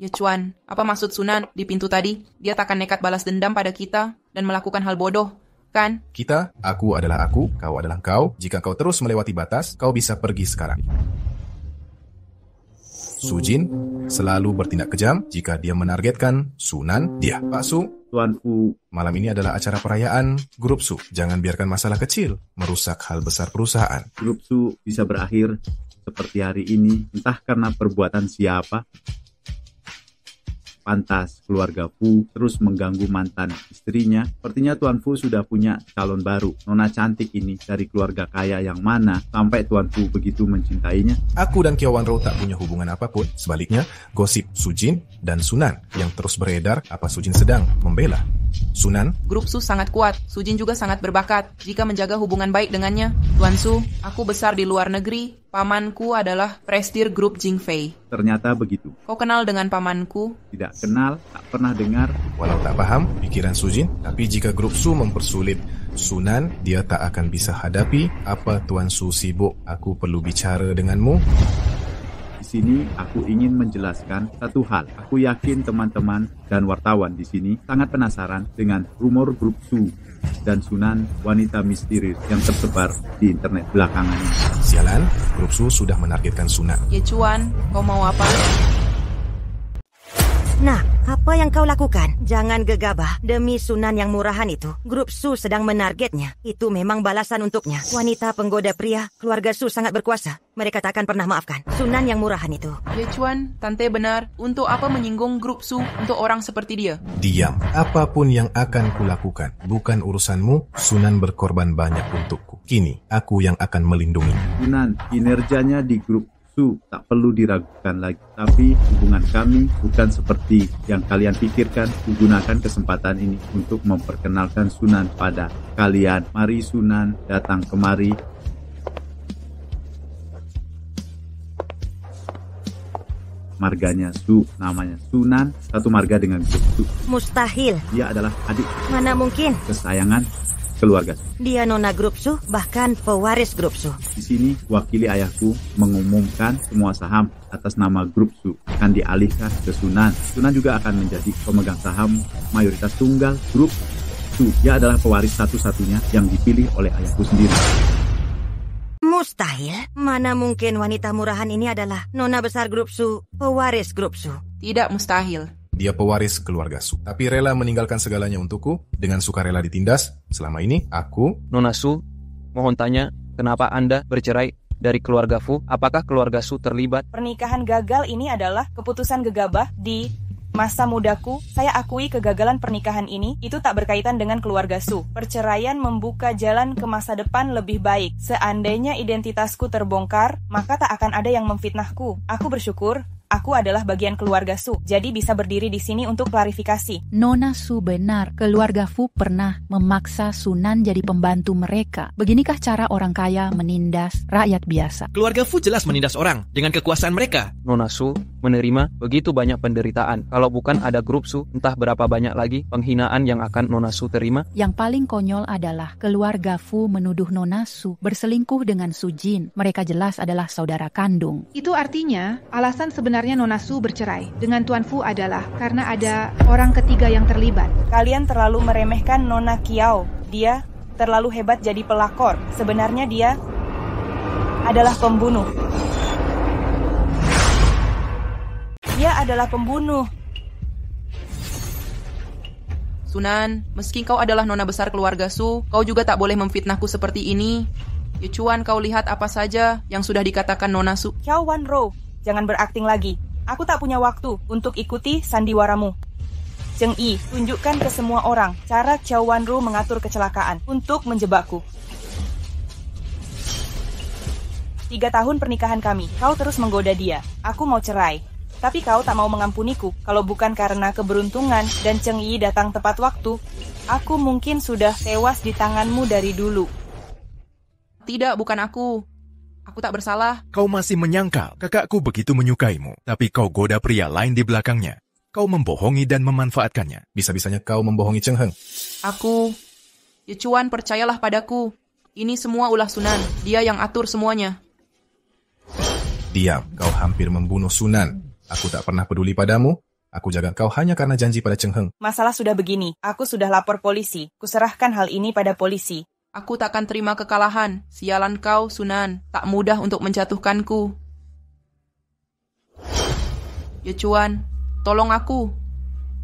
Yechuan, apa maksud Sunan di pintu tadi? Dia takkan nekat balas dendam pada kita dan melakukan hal bodoh, kan? Kita, aku adalah aku, kau adalah kau. Jika kau terus melewati batas, kau bisa pergi sekarang. Su Jin selalu bertindak kejam jika dia menargetkan Sunan dia. Pak Su, Tuan Fu, malam ini adalah acara perayaan grup Su. Jangan biarkan masalah kecil merusak hal besar perusahaan. Grup Su bisa berakhir seperti hari ini, entah karena perbuatan siapa. Pantas keluarga Fu terus mengganggu mantan istrinya. Sepertinya Tuan Fu sudah punya calon baru. Nona cantik ini dari keluarga kaya yang mana sampai Tuan Fu begitu mencintainya? Aku dan Kiao Wanro tak punya hubungan apapun. Sebaliknya, gosip Su Jin dan Sunan yang terus beredar apa Su Jin sedang membela Sunan. Grup Su sangat kuat. Su Jin juga sangat berbakat jika menjaga hubungan baik dengannya. Tuan Su, aku besar di luar negeri. Pamanku adalah Presdir Grup Jingfei. Ternyata begitu. Kau kenal dengan pamanku? Tidak kenal, tak pernah dengar. Walau tak paham pikiran Su Jin, tapi jika grup Su mempersulit Sunan, dia tak akan bisa hadapi. Apa Tuan Su sibuk? Aku perlu bicara denganmu. Di sini aku ingin menjelaskan satu hal. Aku yakin teman-teman dan wartawan di sini sangat penasaran dengan rumor grup Su dan Sunan wanita misterius yang tersebar di internet belakangan ini. Sialan, Grup Su sudah menargetkan Sunan. Ye Chuan, kau mau apa? Nah, apa yang kau lakukan? Jangan gegabah demi Sunan yang murahan itu. Grup Su sedang menargetnya. Itu memang balasan untuknya. Wanita penggoda pria, keluarga Su sangat berkuasa. Mereka tak akan pernah maafkan Sunan yang murahan itu. Ye Chuan, Tante benar. Untuk apa menyinggung Grup Su untuk orang seperti dia? Diam. Apapun yang akan kulakukan, bukan urusanmu. Sunan berkorban banyak untukku. Kini, aku yang akan melindunginya. Sunan, kinerjanya di Grup Su tak perlu diragukan lagi. Tapi hubungan kami bukan seperti yang kalian pikirkan. Gunakan kesempatan ini untuk memperkenalkan Sunan pada kalian. Mari Sunan datang kemari. Marganya Su, namanya Sunan, satu marga dengan Grup Su. Mustahil. Dia adalah adik. Mana mungkin? Kesayangan keluarga. Dia nona Grup Su, bahkan pewaris Grup Su. Di sini, wakili ayahku mengumumkan semua saham atas nama Grup Su akan dialihkan ke Sunan. Sunan juga akan menjadi pemegang saham mayoritas tunggal Grup Su. Dia adalah pewaris satu-satunya yang dipilih oleh ayahku sendiri. Mustahil. Mana mungkin wanita murahan ini adalah nona besar Grup Su, pewaris Grup Su. Tidak mustahil. Dia pewaris keluarga Su, tapi rela meninggalkan segalanya untukku dengan sukarela ditindas. Selama ini, aku... Nona Su, mohon tanya, kenapa Anda bercerai dari keluarga Fu? Apakah keluarga Su terlibat? Pernikahan gagal ini adalah keputusan gegabah di masa mudaku. Saya akui kegagalan pernikahan ini itu tak berkaitan dengan keluarga Su. Perceraian membuka jalan ke masa depan lebih baik. Seandainya identitasku terbongkar, maka tak akan ada yang memfitnahku. Aku bersyukur aku adalah bagian keluarga Su, jadi bisa berdiri di sini untuk klarifikasi. Nona Su benar, keluarga Fu pernah memaksa Sunan jadi pembantu mereka. Beginikah cara orang kaya menindas rakyat biasa? Keluarga Fu jelas menindas orang dengan kekuasaan mereka. Nona Su menerima begitu banyak penderitaan. Kalau bukan ada Grup Su, entah berapa banyak lagi penghinaan yang akan Nona Su terima. Yang paling konyol adalah keluarga Fu menuduh Nona Su berselingkuh dengan Su Jin. Mereka jelas adalah saudara kandung. Itu artinya alasan sebenarnya Nona Su bercerai dengan Tuan Fu adalah karena ada orang ketiga yang terlibat. Kalian terlalu meremehkan Nona Kiao. Dia terlalu hebat jadi pelakor. Sebenarnya dia adalah pembunuh. Dia adalah pembunuh. Sunan, meski kau adalah nona besar keluarga Su, kau juga tak boleh memfitnahku seperti ini. Ye Chuan, kau lihat apa saja yang sudah dikatakan Nona Su. Qiao Wanrou, jangan berakting lagi. Aku tak punya waktu untuk ikuti sandiwaramu. Cheng Yi, tunjukkan ke semua orang cara Qiao Wanrou mengatur kecelakaan untuk menjebakku. 3 tahun pernikahan kami, kau terus menggoda dia. Aku mau cerai. Tapi kau tak mau mengampuniku. Kalau bukan karena keberuntungan dan Cheng Yi datang tepat waktu, aku mungkin sudah tewas di tanganmu dari dulu. Tidak, bukan aku. Aku tak bersalah. Kau masih menyangkal kakakku begitu menyukaimu, tapi kau goda pria lain di belakangnya. Kau membohongi dan memanfaatkannya. Bisa-bisanya kau membohongi Cheng Heng. Aku... Ye Chuan, percayalah padaku. Ini semua ulah Sunan. Dia yang atur semuanya. Diam, kau hampir membunuh Sunan. Aku tak pernah peduli padamu. Aku jaga kau hanya karena janji pada Cheng Heng. Masalah sudah begini. Aku sudah lapor polisi. Kuserahkan hal ini pada polisi. Aku takkan terima kekalahan. Sialan kau, Sunan. Tak mudah untuk menjatuhkanku. Ye Chuan, tolong aku.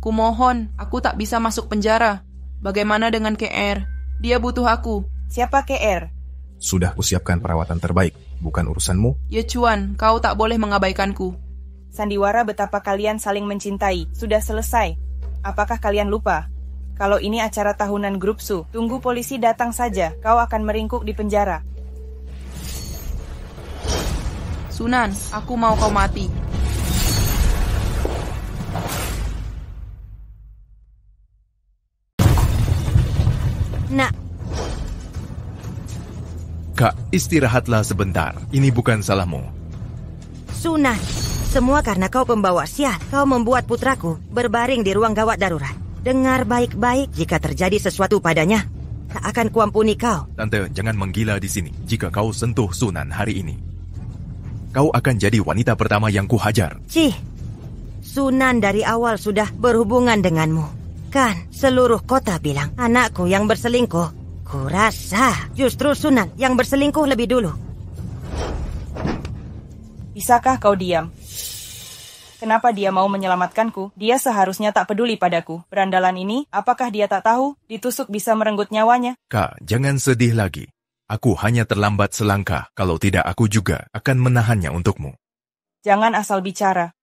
Kumohon, aku tak bisa masuk penjara. Bagaimana dengan KR? Dia butuh aku. Siapa KR? Sudah kusiapkan perawatan terbaik. Bukan urusanmu. Ye Chuan, kau tak boleh mengabaikanku. Sandiwara betapa kalian saling mencintai. Sudah selesai. Apakah kalian lupa? Kalau ini acara tahunan Grup Su, tunggu polisi datang saja, kau akan meringkuk di penjara. Sunan, aku mau kau mati. Nak. Kak, istirahatlah sebentar. Ini bukan salahmu. Sunan, semua karena kau pembawa sial. Kau membuat putraku berbaring di ruang gawat darurat. Dengar baik-baik, jika terjadi sesuatu padanya, tak akan kuampuni kau. Tante, jangan menggila di sini. Jika kau sentuh Sunan hari ini, kau akan jadi wanita pertama yang kuhajar. Cih, Sunan dari awal sudah berhubungan denganmu. Kan seluruh kota bilang anakku yang berselingkuh. Kurasa justru Sunan yang berselingkuh lebih dulu. Bisakah kau diam? Kenapa dia mau menyelamatkanku? Dia seharusnya tak peduli padaku. Berandalan ini, apakah dia tak tahu? Ditusuk bisa merenggut nyawanya. Kak, jangan sedih lagi. Aku hanya terlambat selangkah. Kalau tidak, aku juga akan menahannya untukmu. Jangan asal bicara.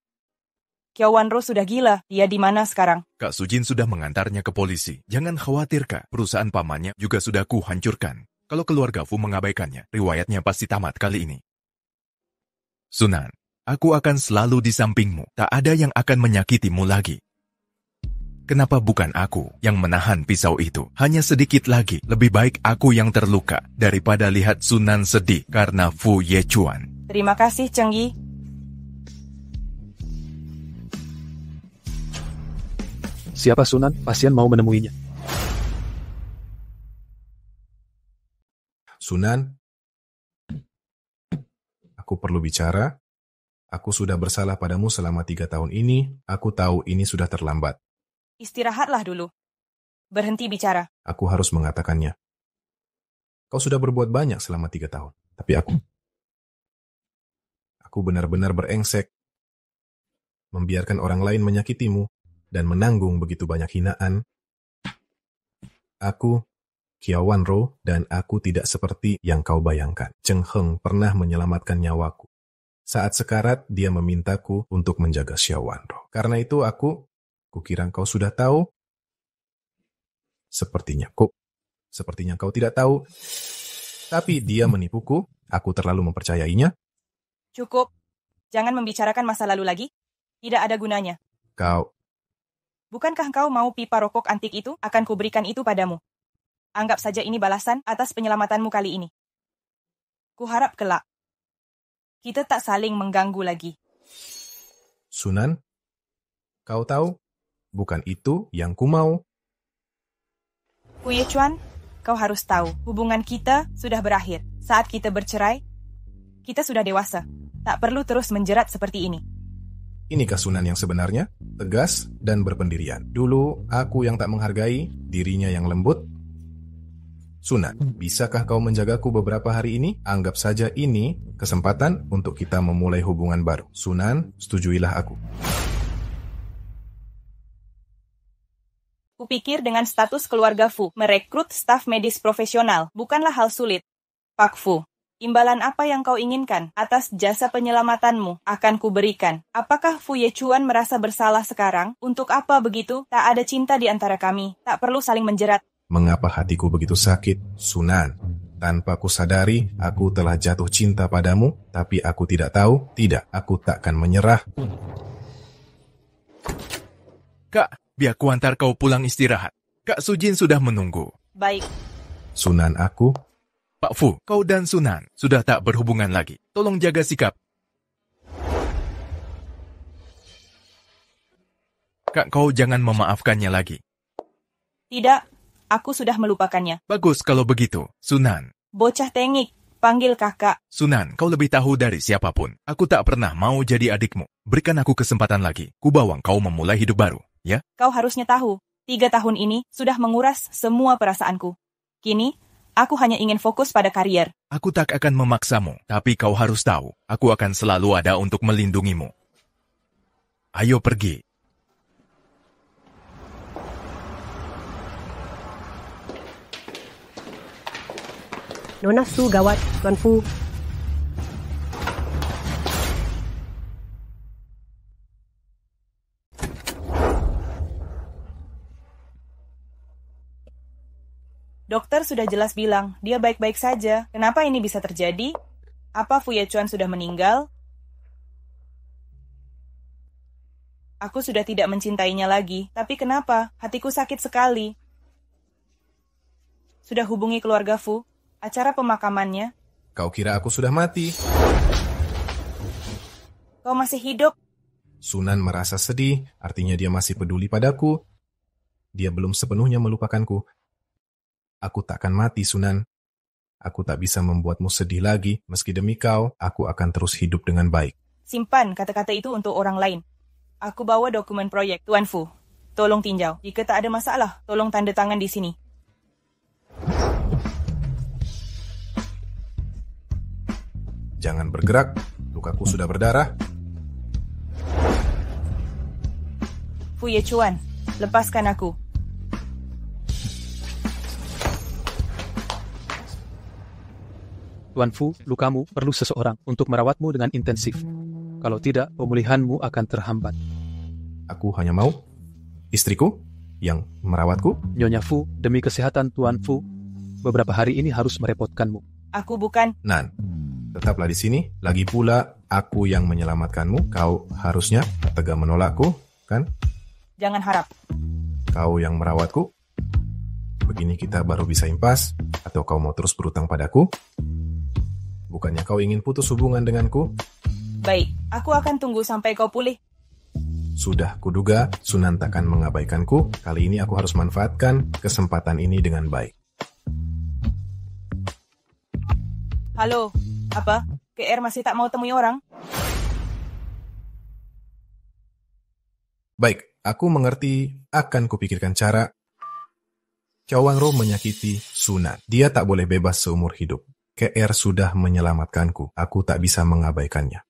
Kiao Wanro sudah gila. Dia di mana sekarang? Kak Sujin sudah mengantarnya ke polisi. Jangan khawatir, Kak. Perusahaan pamannya juga sudah ku hancurkan. Kalau keluarga Fu mengabaikannya, riwayatnya pasti tamat kali ini. Sunan, aku akan selalu di sampingmu. Tak ada yang akan menyakitimu lagi. Kenapa bukan aku yang menahan pisau itu? Hanya sedikit lagi. Lebih baik aku yang terluka daripada lihat Sunan sedih karena Fu Yechuan. Terima kasih, Cheng Yi. Siapa Sunan? Pasien mau menemuinya. Sunan, aku perlu bicara. Aku sudah bersalah padamu selama 3 tahun ini. Aku tahu ini sudah terlambat. Istirahatlah dulu. Berhenti bicara. Aku harus mengatakannya. Kau sudah berbuat banyak selama 3 tahun. Tapi aku benar-benar berengsek. Membiarkan orang lain menyakitimu dan menanggung begitu banyak hinaan. Aku Kiao Wanro, dan aku tidak seperti yang kau bayangkan. Cheng Heng pernah menyelamatkan nyawaku. Saat sekarat, dia memintaku untuk menjaga Xiao Wanro. Karena itu kukira kau sudah tahu. Sepertinya kau tidak tahu. Tapi dia menipuku, aku terlalu mempercayainya. Cukup. Jangan membicarakan masa lalu lagi. Tidak ada gunanya. Bukankah kau mau pipa rokok antik itu? Akan kuberikan itu padamu. Anggap saja ini balasan atas penyelamatanmu kali ini. Kuharap kelak kita tak saling mengganggu lagi. Sunan, kau tahu, bukan itu yang ku mau. Fu Yechuan, kau harus tahu, hubungan kita sudah berakhir. Saat kita bercerai, kita sudah dewasa. Tak perlu terus menjerat seperti ini. Inikah Sunan yang sebenarnya? Tegas dan berpendirian. Dulu, aku yang tak menghargai, dirinya yang lembut. Sunan, bisakah kau menjagaku beberapa hari ini? Anggap saja ini kesempatan untuk kita memulai hubungan baru. Sunan, setujuilah aku. Kupikir dengan status keluarga Fu, merekrut staf medis profesional bukanlah hal sulit. Pak Fu, imbalan apa yang kau inginkan atas jasa penyelamatanmu akan kuberikan. Apakah Fu Yechuan merasa bersalah sekarang? Untuk apa begitu? Tak ada cinta di antara kami. Tak perlu saling menjerat. Mengapa hatiku begitu sakit, Sunan? Tanpa kusadari, aku telah jatuh cinta padamu, tapi aku tidak tahu. Tidak, aku takkan menyerah. Kak, biar ku antar kau pulang istirahat. Kak Sujin sudah menunggu. Baik. Sunan aku. Pak Fu, kau dan Sunan sudah tak berhubungan lagi. Tolong jaga sikap. Kak, kau jangan memaafkannya lagi. Tidak. Aku sudah melupakannya. Bagus kalau begitu, Sunan. Bocah tengik, panggil kakak. Sunan, kau lebih tahu dari siapapun. Aku tak pernah mau jadi adikmu. Berikan aku kesempatan lagi. Kubawa kau memulai hidup baru, ya? Kau harusnya tahu, 3 tahun ini sudah menguras semua perasaanku. Kini, aku hanya ingin fokus pada karier. Aku tak akan memaksamu, tapi kau harus tahu, aku akan selalu ada untuk melindungimu. Ayo pergi. Nona Su gawat, Tuan Fu. Dokter sudah jelas bilang, dia baik-baik saja. Kenapa ini bisa terjadi? Apa Fu Yechuan sudah meninggal? Aku sudah tidak mencintainya lagi. Tapi kenapa? Hatiku sakit sekali. Sudah hubungi keluarga Fu. Acara pemakamannya. Kau kira aku sudah mati? Kau masih hidup? Sunan merasa sedih, artinya dia masih peduli padaku. Dia belum sepenuhnya melupakanku. Aku takkan mati, Sunan. Aku tak bisa membuatmu sedih lagi. Meski demi kau, aku akan terus hidup dengan baik. Simpan kata-kata itu untuk orang lain. Aku bawa dokumen proyek, Tuan Fu. tolong tinjau. Jika tak ada masalah, tolong tanda tangan di sini. Jangan bergerak, lukaku sudah berdarah. Fu Yechuan, lepaskan aku. Tuan Fu, lukamu perlu seseorang untuk merawatmu dengan intensif. Kalau tidak, pemulihanmu akan terhambat. Aku hanya mau istriku yang merawatku. Nyonya Fu, demi kesehatan Tuan Fu, beberapa hari ini harus merepotkanmu. Aku bukan... Nan, tetaplah di sini. Lagi pula, aku yang menyelamatkanmu. Kau harusnya tegak menolakku, kan? Jangan harap. Kau yang merawatku. Begini kita baru bisa impas. Atau kau mau terus berutang padaku? Bukannya kau ingin putus hubungan denganku? Baik, aku akan tunggu sampai kau pulih. Sudah kuduga, Sunan takkan mengabaikanku. Kali ini aku harus manfaatkan kesempatan ini dengan baik. Halo, apa? KR masih tak mau temui orang? Baik, aku mengerti. Akan kupikirkan cara. Kiau Wanro menyakiti Sunan. Dia tak boleh bebas seumur hidup. KR sudah menyelamatkanku. Aku tak bisa mengabaikannya.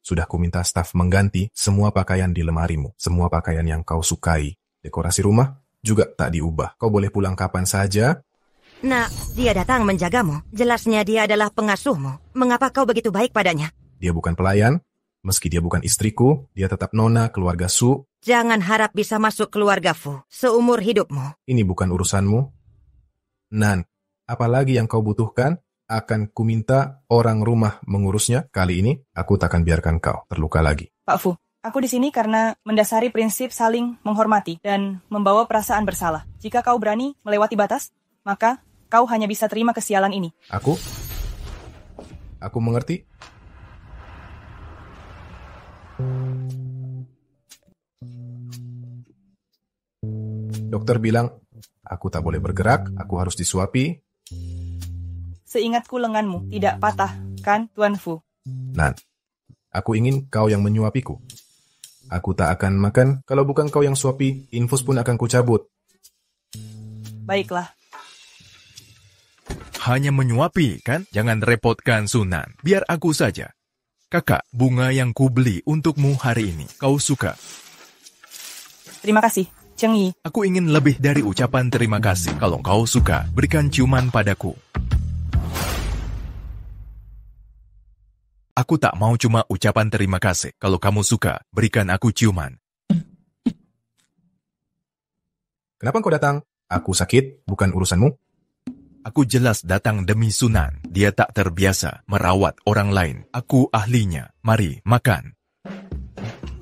Sudah kuminta staf mengganti semua pakaian di lemarimu. Semua pakaian yang kau sukai. Dekorasi rumah juga tak diubah. Kau boleh pulang kapan saja. Nak, dia datang menjagamu. Jelasnya dia adalah pengasuhmu. Mengapa kau begitu baik padanya? Dia bukan pelayan. Meski dia bukan istriku, dia tetap nona keluarga Su. Jangan harap bisa masuk keluarga Fu seumur hidupmu. Ini bukan urusanmu. Nan, apalagi yang kau butuhkan? Akan kuminta orang rumah mengurusnya. Kali ini, aku takkan biarkan kau terluka lagi. Pak Fu, aku di sini karena mendasari prinsip saling menghormati dan membawa perasaan bersalah. Jika kau berani melewati batas, maka kau hanya bisa terima kesialan ini. Aku mengerti. Dokter bilang, aku tak boleh bergerak, aku harus disuapi. Seingatku lenganmu tidak patah, kan Tuan Fu? Nan, aku ingin kau yang menyuapiku. Aku tak akan makan kalau bukan kau yang suapi, infus pun akan kucabut. Baiklah. Hanya menyuapi, kan? Jangan repotkan Sunan. Biar aku saja. Kakak, bunga yang kubeli untukmu hari ini. Kau suka? Terima kasih, Cheng Yi. Aku ingin lebih dari ucapan terima kasih. Kalau kau suka, berikan ciuman padaku. Aku tak mau cuma ucapan terima kasih. Kalau kamu suka, berikan aku ciuman. Kenapa kau datang? Aku sakit, bukan urusanmu. Aku jelas datang demi Sunan. Dia tak terbiasa merawat orang lain. Aku ahlinya. Mari, makan.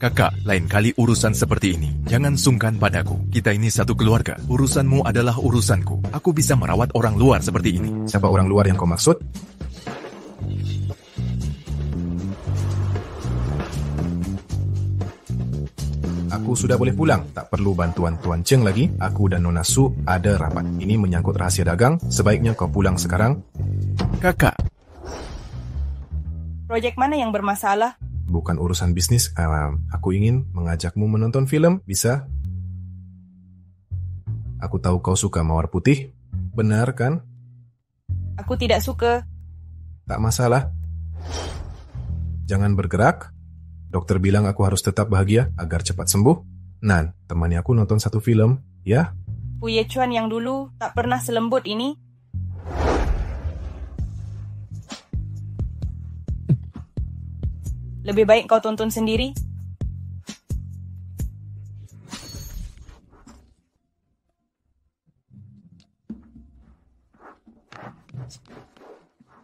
Kakak, lain kali urusan seperti ini. Jangan sungkan padaku. Kita ini satu keluarga. Urusanmu adalah urusanku. Aku bisa merawat orang luar seperti ini. Siapa orang luar yang kau maksud? Aku sudah boleh pulang. Tak perlu bantuan Tuan Cheng lagi. Aku dan Nona Su ada rapat. Ini menyangkut rahasia dagang. Sebaiknya kau pulang sekarang. Kakak. Proyek mana yang bermasalah? Bukan urusan bisnis. Aku ingin mengajakmu menonton film. Bisa? Aku tahu kau suka mawar putih. Benar kan? Aku tidak suka. Tak masalah. Jangan bergerak. Dokter bilang aku harus tetap bahagia agar cepat sembuh. Nan, temani aku nonton satu film, ya? Fu Yechuan yang dulu tak pernah selembut ini. Lebih baik kau tonton sendiri.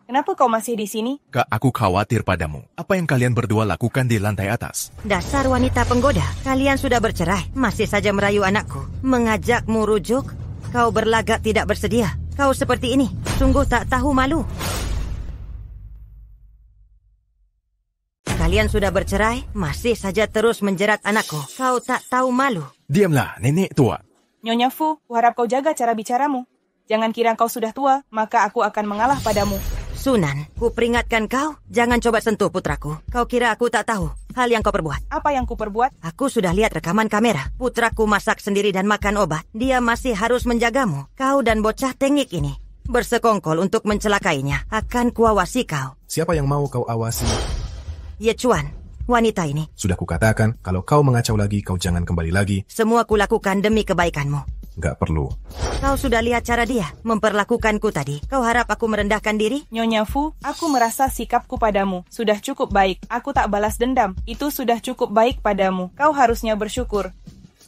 Kenapa kau masih di sini? Kak, aku khawatir padamu. Apa yang kalian berdua lakukan di lantai atas? Dasar wanita penggoda. Kalian sudah bercerai. Masih saja merayu anakku. Mengajakmu rujuk. Kau berlagak tidak bersedia. Kau seperti ini. Sungguh tak tahu malu. Kalian sudah bercerai. Masih saja terus menjerat anakku. Kau tak tahu malu. Diamlah, nenek tua. Nyonya Fu, kuharap kau jaga cara bicaramu. Jangan kira kau sudah tua, maka aku akan mengalah padamu. Sunan, ku peringatkan kau, jangan coba sentuh putraku. Kau kira aku tak tahu? hal yang kau perbuat. Apa yang kuperbuat? Aku sudah lihat rekaman kamera. Putraku masak sendiri dan makan obat. Dia masih harus menjagamu. Kau dan bocah tengik ini bersekongkol untuk mencelakainya. Akan kuawasi kau. Siapa yang mau kau awasi? Ye Chuan, wanita ini. Sudah kukatakan, kalau kau mengacau lagi, kau jangan kembali lagi. Semua kulakukan demi kebaikanmu. Nggak perlu. Kau sudah lihat cara dia memperlakukanku tadi. Kau harap aku merendahkan diri? Nyonya Fu, aku merasa sikapku padamu sudah cukup baik. Aku tak balas dendam. Itu sudah cukup baik padamu. Kau harusnya bersyukur.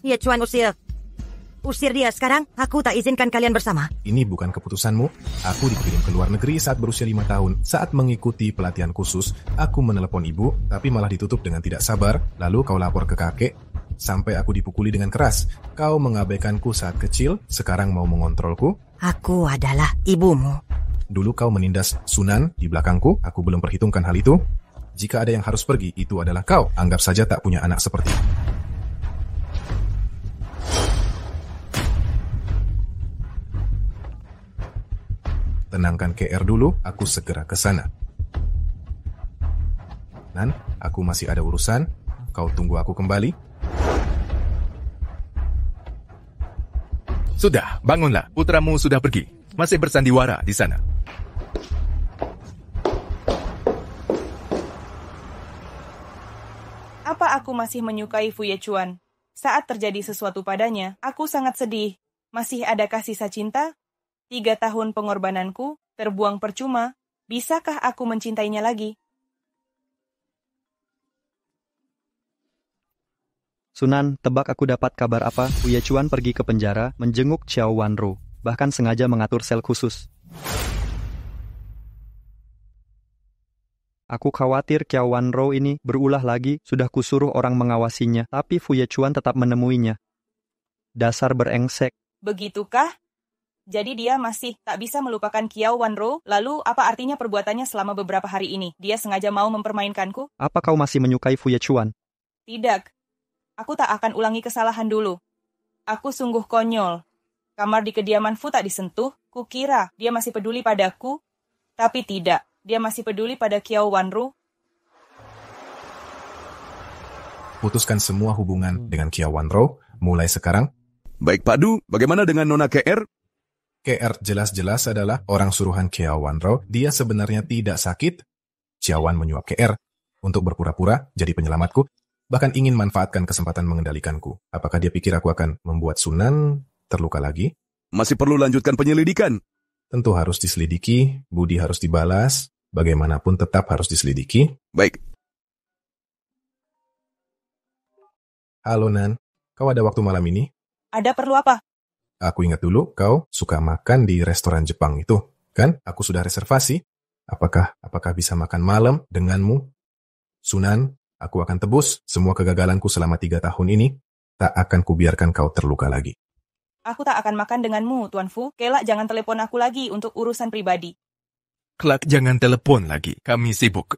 Ye Chuan, usir dia sekarang. Aku tak izinkan kalian bersama. Ini bukan keputusanmu. Aku dikirim ke luar negeri saat berusia 5 tahun. Saat mengikuti pelatihan khusus, aku menelepon ibu, tapi malah ditutup dengan tidak sabar. Lalu kau lapor ke kakek, sampai aku dipukuli dengan keras. Kau mengabaikanku saat kecil, sekarang mau mengontrolku? Aku adalah ibumu. Dulu kau menindas Sunan di belakangku, aku belum perhitungkan hal itu. Jika ada yang harus pergi, itu adalah kau. Anggap saja tak punya anak seperti. Tenangkan KR dulu, aku segera ke sana. Nan, aku masih ada urusan. Kau tunggu aku kembali. Sudah, bangunlah. Putramu sudah pergi. Masih bersandiwara di sana. Apa aku masih menyukai Fu Ye Chuan? Saat terjadi sesuatu padanya, aku sangat sedih. Masih adakah sisa cinta? 3 tahun pengorbananku terbuang percuma. Bisakah aku mencintainya lagi? Sunan, tebak aku dapat kabar apa? Fu Ye Chuan pergi ke penjara, menjenguk Xiao Wanro, bahkan sengaja mengatur sel khusus. Aku khawatir Xiao Wanro ini berulah lagi, sudah kusuruh orang mengawasinya, tapi Fu Ye Chuan tetap menemuinya. Dasar berengsek. Begitukah? Jadi dia masih tak bisa melupakan Xiao Wanro? Lalu apa artinya perbuatannya selama beberapa hari ini? Dia sengaja mau mempermainkanku? Apa kau masih menyukai Fu Ye Chuan? Tidak. Aku tak akan ulangi kesalahan dulu. Aku sungguh konyol. Kamar di kediaman Fu tak disentuh. Kukira dia masih peduli padaku. Tapi tidak. Dia masih peduli pada Xiao Wanro. Putuskan semua hubungan dengan Xiao Wanro mulai sekarang. Baik Pak Du, bagaimana dengan Nona KR? KR jelas-jelas adalah orang suruhan Xiao Wanro. Dia sebenarnya tidak sakit. Xiao Wan menyuap KR untuk berpura-pura jadi penyelamatku. Bahkan ingin manfaatkan kesempatan mengendalikanku. Apakah dia pikir aku akan membuat Sunan terluka lagi? Masih perlu lanjutkan penyelidikan. Tentu harus diselidiki, budi harus dibalas, bagaimanapun tetap harus diselidiki. Baik. Halo Nan, kau ada waktu malam ini? Ada perlu apa? Aku ingat dulu kau suka makan di restoran Jepang itu. Kan? Aku sudah reservasi. Apakah bisa makan malam denganmu? Sunan, aku akan tebus semua kegagalanku selama 3 tahun ini. Tak akan kubiarkan kau terluka lagi. Aku tak akan makan denganmu, Tuan Fu. Kelak jangan telepon aku lagi untuk urusan pribadi. Kelak jangan telepon lagi, kami sibuk.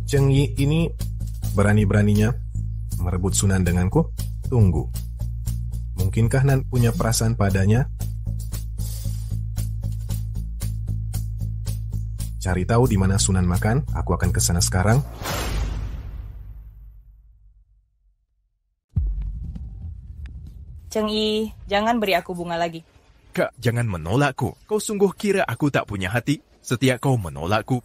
Cheng Yi ini berani-beraninya merebut Sunan denganku. Tunggu. Mungkinkah Nan punya perasaan padanya? Cari tahu di mana Sunan makan, aku akan ke sana sekarang. Cheng Yi, jangan beri aku bunga lagi. Kak, jangan menolakku. Kau sungguh kira aku tak punya hati? Setiap kau menolakku,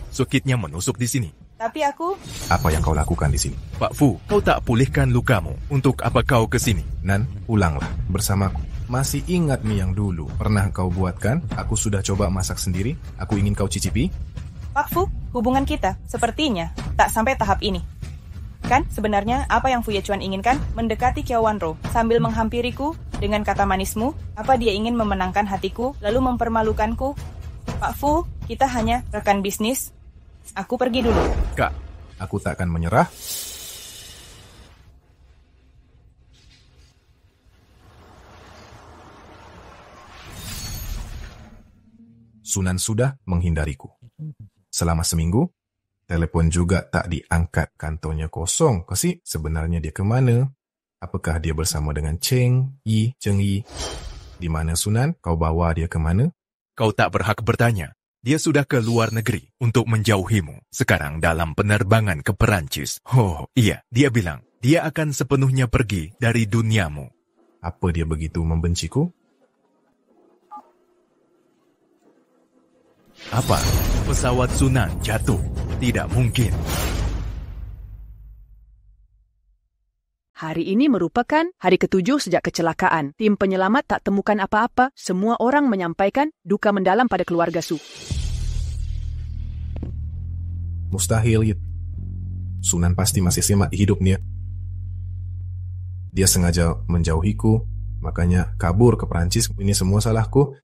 sakitnya menusuk di sini. Tapi aku... Apa yang kau lakukan di sini? Pak Fu, kau tak pulihkan lukamu. Untuk apa kau ke sini? Nan, pulanglah bersamaku. Masih ingat mie yang dulu pernah kau buatkan? Aku sudah coba masak sendiri. Aku ingin kau cicipi. Pak Fu, hubungan kita sepertinya tak sampai tahap ini. Kan sebenarnya apa yang Fu Ye Chuan inginkan? Mendekati Xiao Wanro sambil menghampiriku dengan kata manismu. Apa dia ingin memenangkan hatiku lalu mempermalukanku? Pak Fu, kita hanya rekan bisnis. Aku pergi dulu. Kak, aku tak akan menyerah. Sunan sudah menghindariku. Selama seminggu, telepon juga tak diangkat, kantornya kosong. Kasi sebenarnya dia kemana? Apakah dia bersama dengan Cheng Yi? Di mana Sunan? Kau bawa dia kemana? Kau tak berhak bertanya. Dia sudah ke luar negeri untuk menjauhimu. Sekarang dalam penerbangan ke Perancis. Oh, iya, dia bilang dia akan sepenuhnya pergi dari duniamu. Apa dia begitu membenciku? Apa? Pesawat Sunan jatuh? Tidak mungkin. Hari ini merupakan hari ke-7 sejak kecelakaan. Tim penyelamat tak temukan apa-apa. Semua orang menyampaikan duka mendalam pada keluarga Su. Mustahil, Yit. Sunan pasti masih semak hidupnya. Dia sengaja menjauhiku, makanya kabur ke Perancis. Ini semua salahku.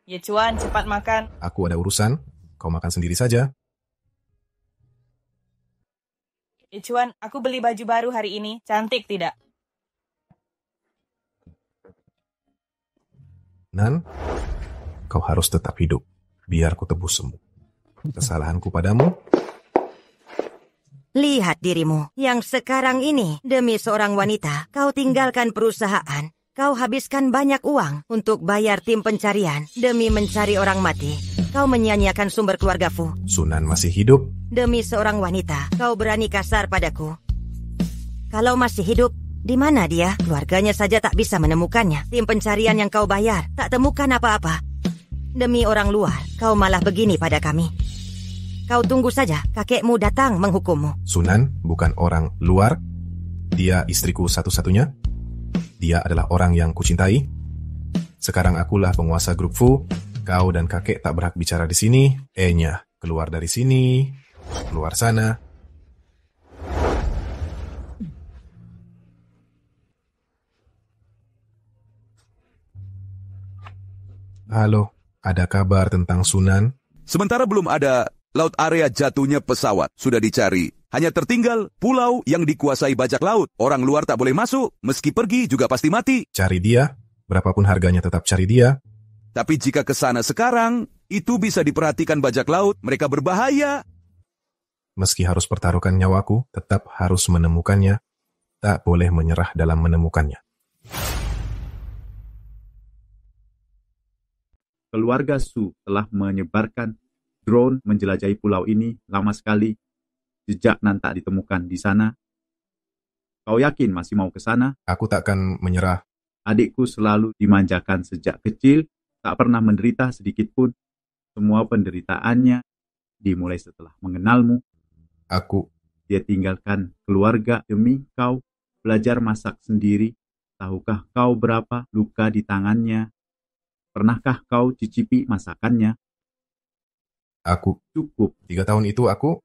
Ye Chuan, cepat makan. Aku ada urusan, kau makan sendiri saja. Ye Chuan, aku beli baju baru hari ini. Cantik tidak? Nan, kau harus tetap hidup, biar ku tebus semua kesalahanku padamu. Lihat dirimu yang sekarang ini. Demi seorang wanita, kau tinggalkan perusahaan. Kau habiskan banyak uang untuk bayar tim pencarian. Demi mencari orang mati, kau menyia-nyiakan sumber keluarga Fu. Sunan masih hidup. Demi seorang wanita, kau berani kasar padaku. Kalau masih hidup, di mana dia? Keluarganya saja tak bisa menemukannya. Tim pencarian yang kau bayar, tak temukan apa-apa. Demi orang luar, kau malah begini pada kami. Kau tunggu saja, kakekmu datang menghukummu. Sunan bukan orang luar. Dia istriku satu-satunya. Dia adalah orang yang kucintai. Sekarang akulah penguasa grup Fu. Kau dan kakek tak berhak bicara di sini. E-nya, keluar dari sini, keluar sana. Halo, ada kabar tentang Sunan? Sementara belum ada, laut area jatuhnya pesawat sudah dicari. Hanya tertinggal pulau yang dikuasai bajak laut. Orang luar tak boleh masuk, meski pergi juga pasti mati. Cari dia, berapapun harganya tetap cari dia. Tapi jika ke sana sekarang, itu bisa diperhatikan bajak laut, mereka berbahaya. Meski harus pertaruhkan nyawaku, tetap harus menemukannya. Tak boleh menyerah dalam menemukannya. Keluarga Su telah menyebarkan drone menjelajahi pulau ini lama sekali. Jejak Nan tak ditemukan di sana. Kau yakin masih mau ke sana? Aku takkan menyerah. Adikku selalu dimanjakan sejak kecil, tak pernah menderita sedikit pun. Semua penderitaannya dimulai setelah mengenalmu. Dia tinggalkan keluarga demi kau, belajar masak sendiri. Tahukah kau berapa luka di tangannya? Pernahkah kau cicipi masakannya? Cukup. 3 tahun itu aku...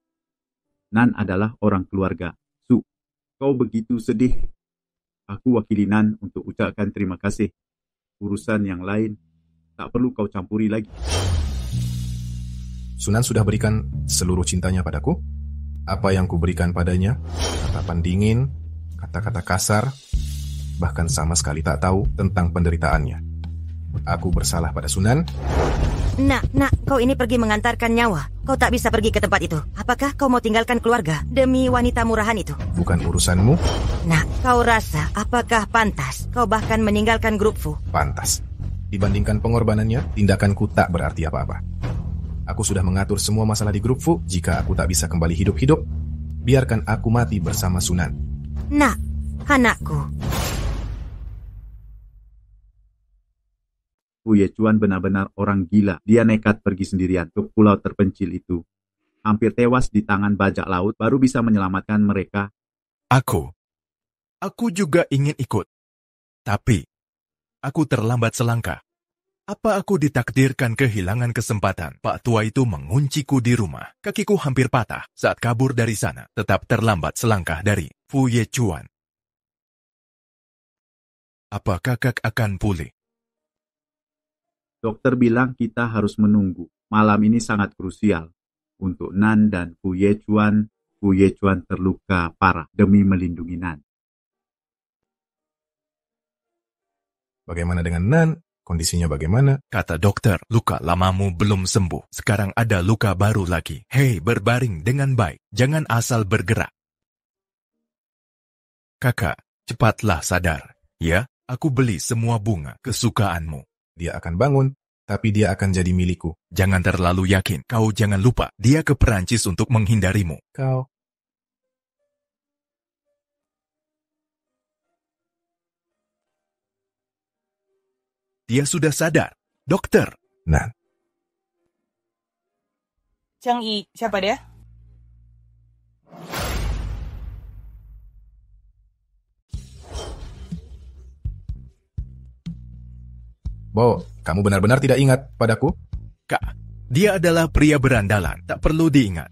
Nan adalah orang keluarga Su. Kau begitu sedih. Aku wakili Nan untuk ucapkan terima kasih. Urusan yang lain tak perlu kau campuri lagi. Sunan sudah berikan seluruh cintanya padaku. Apa yang kuberikan padanya? Tatapan dingin, kata-kata kasar, bahkan sama sekali tak tahu tentang penderitaannya. Aku bersalah pada Sunan. Nak, kau ini pergi mengantarkan nyawa. Kau tak bisa pergi ke tempat itu. Apakah kau mau tinggalkan keluarga demi wanita murahan itu? Bukan urusanmu. Nak, kau rasa apakah pantas kau bahkan meninggalkan grup Fu? Pantas. Dibandingkan pengorbanannya, tindakanku tak berarti apa-apa. Aku sudah mengatur semua masalah di grup Fu. Jika aku tak bisa kembali hidup-hidup, biarkan aku mati bersama Sunan. Nak, anakku. Fu Yechuan benar-benar orang gila. Dia nekat pergi sendirian ke pulau terpencil itu. Hampir tewas di tangan bajak laut, baru bisa menyelamatkan mereka. Aku juga ingin ikut. Tapi, aku terlambat selangkah. Apa aku ditakdirkan kehilangan kesempatan? Pak tua itu mengunciku di rumah. Kakiku hampir patah saat kabur dari sana. Tetap terlambat selangkah dari Fu Yechuan. Apa kakak akan pulih? Dokter bilang kita harus menunggu. Malam ini sangat krusial. Untuk Nan dan Fu Yechuan terluka parah demi melindungi Nan. Bagaimana dengan Nan? Kondisinya bagaimana? Kata dokter, luka lamamu belum sembuh. Sekarang ada luka baru lagi. Hei, berbaring dengan baik. Jangan asal bergerak. Kakak, cepatlah sadar. Ya, aku beli semua bunga kesukaanmu. dia akan bangun, tapi dia akan jadi milikku. Jangan terlalu yakin. Kau jangan lupa, dia ke Perancis untuk menghindarimu. Kau... Dia sudah sadar. Dokter. Nan. Cheng Yi, siapa dia? Bo, kamu benar-benar tidak ingat padaku? Kak, dia adalah pria berandalan. Tak perlu diingat.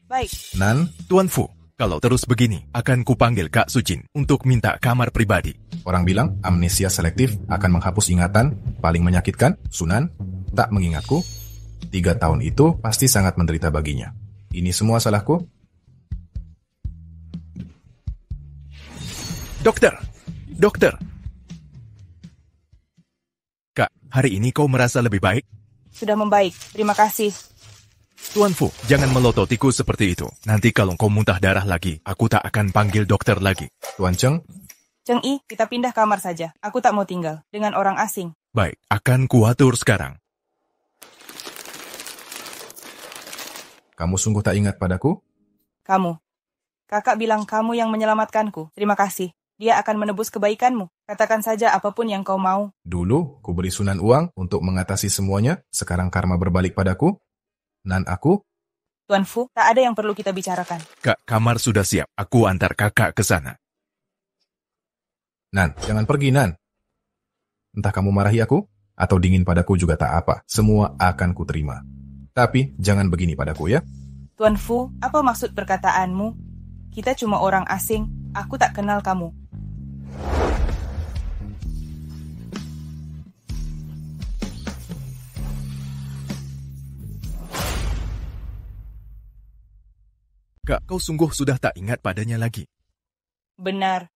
Baik. Nan? Tuan Fu, kalau terus begini, akan kupanggil Kak Sujin untuk minta kamar pribadi. Orang bilang amnesia selektif akan menghapus ingatan. Paling menyakitkan, Sunan tak mengingatku. 3 tahun itu pasti sangat menderita baginya. Ini semua salahku? Dokter! Dokter! Kak, hari ini kau merasa lebih baik? Sudah membaik, terima kasih. Tuan Fu, jangan melototiku seperti itu. Nanti kalau kau muntah darah lagi, aku tak akan panggil dokter lagi. Tuan Cheng? Cheng Yi, kita pindah kamar saja. Aku tak mau tinggal dengan orang asing. Baik, akan kuatur sekarang. Kamu sungguh tak ingat padaku? Kamu. Kakak bilang kamu yang menyelamatkanku. Terima kasih. Dia akan menebus kebaikanmu. Katakan saja apapun yang kau mau. Dulu, ku beri Sunan uang untuk mengatasi semuanya. Sekarang karma berbalik padaku. Nan aku? Tuan Fu, tak ada yang perlu kita bicarakan. Kak, kamar sudah siap. Aku antar kakak ke sana. Nan, jangan pergi, Nan. Entah kamu marahi aku, atau dingin padaku juga tak apa. Semua akan kuterima. Tapi, jangan begini padaku ya. Tuan Fu, apa maksud perkataanmu? Kita cuma orang asing. Aku tak kenal kamu. Kak, kau sungguh sudah tak ingat padanya lagi. Benar.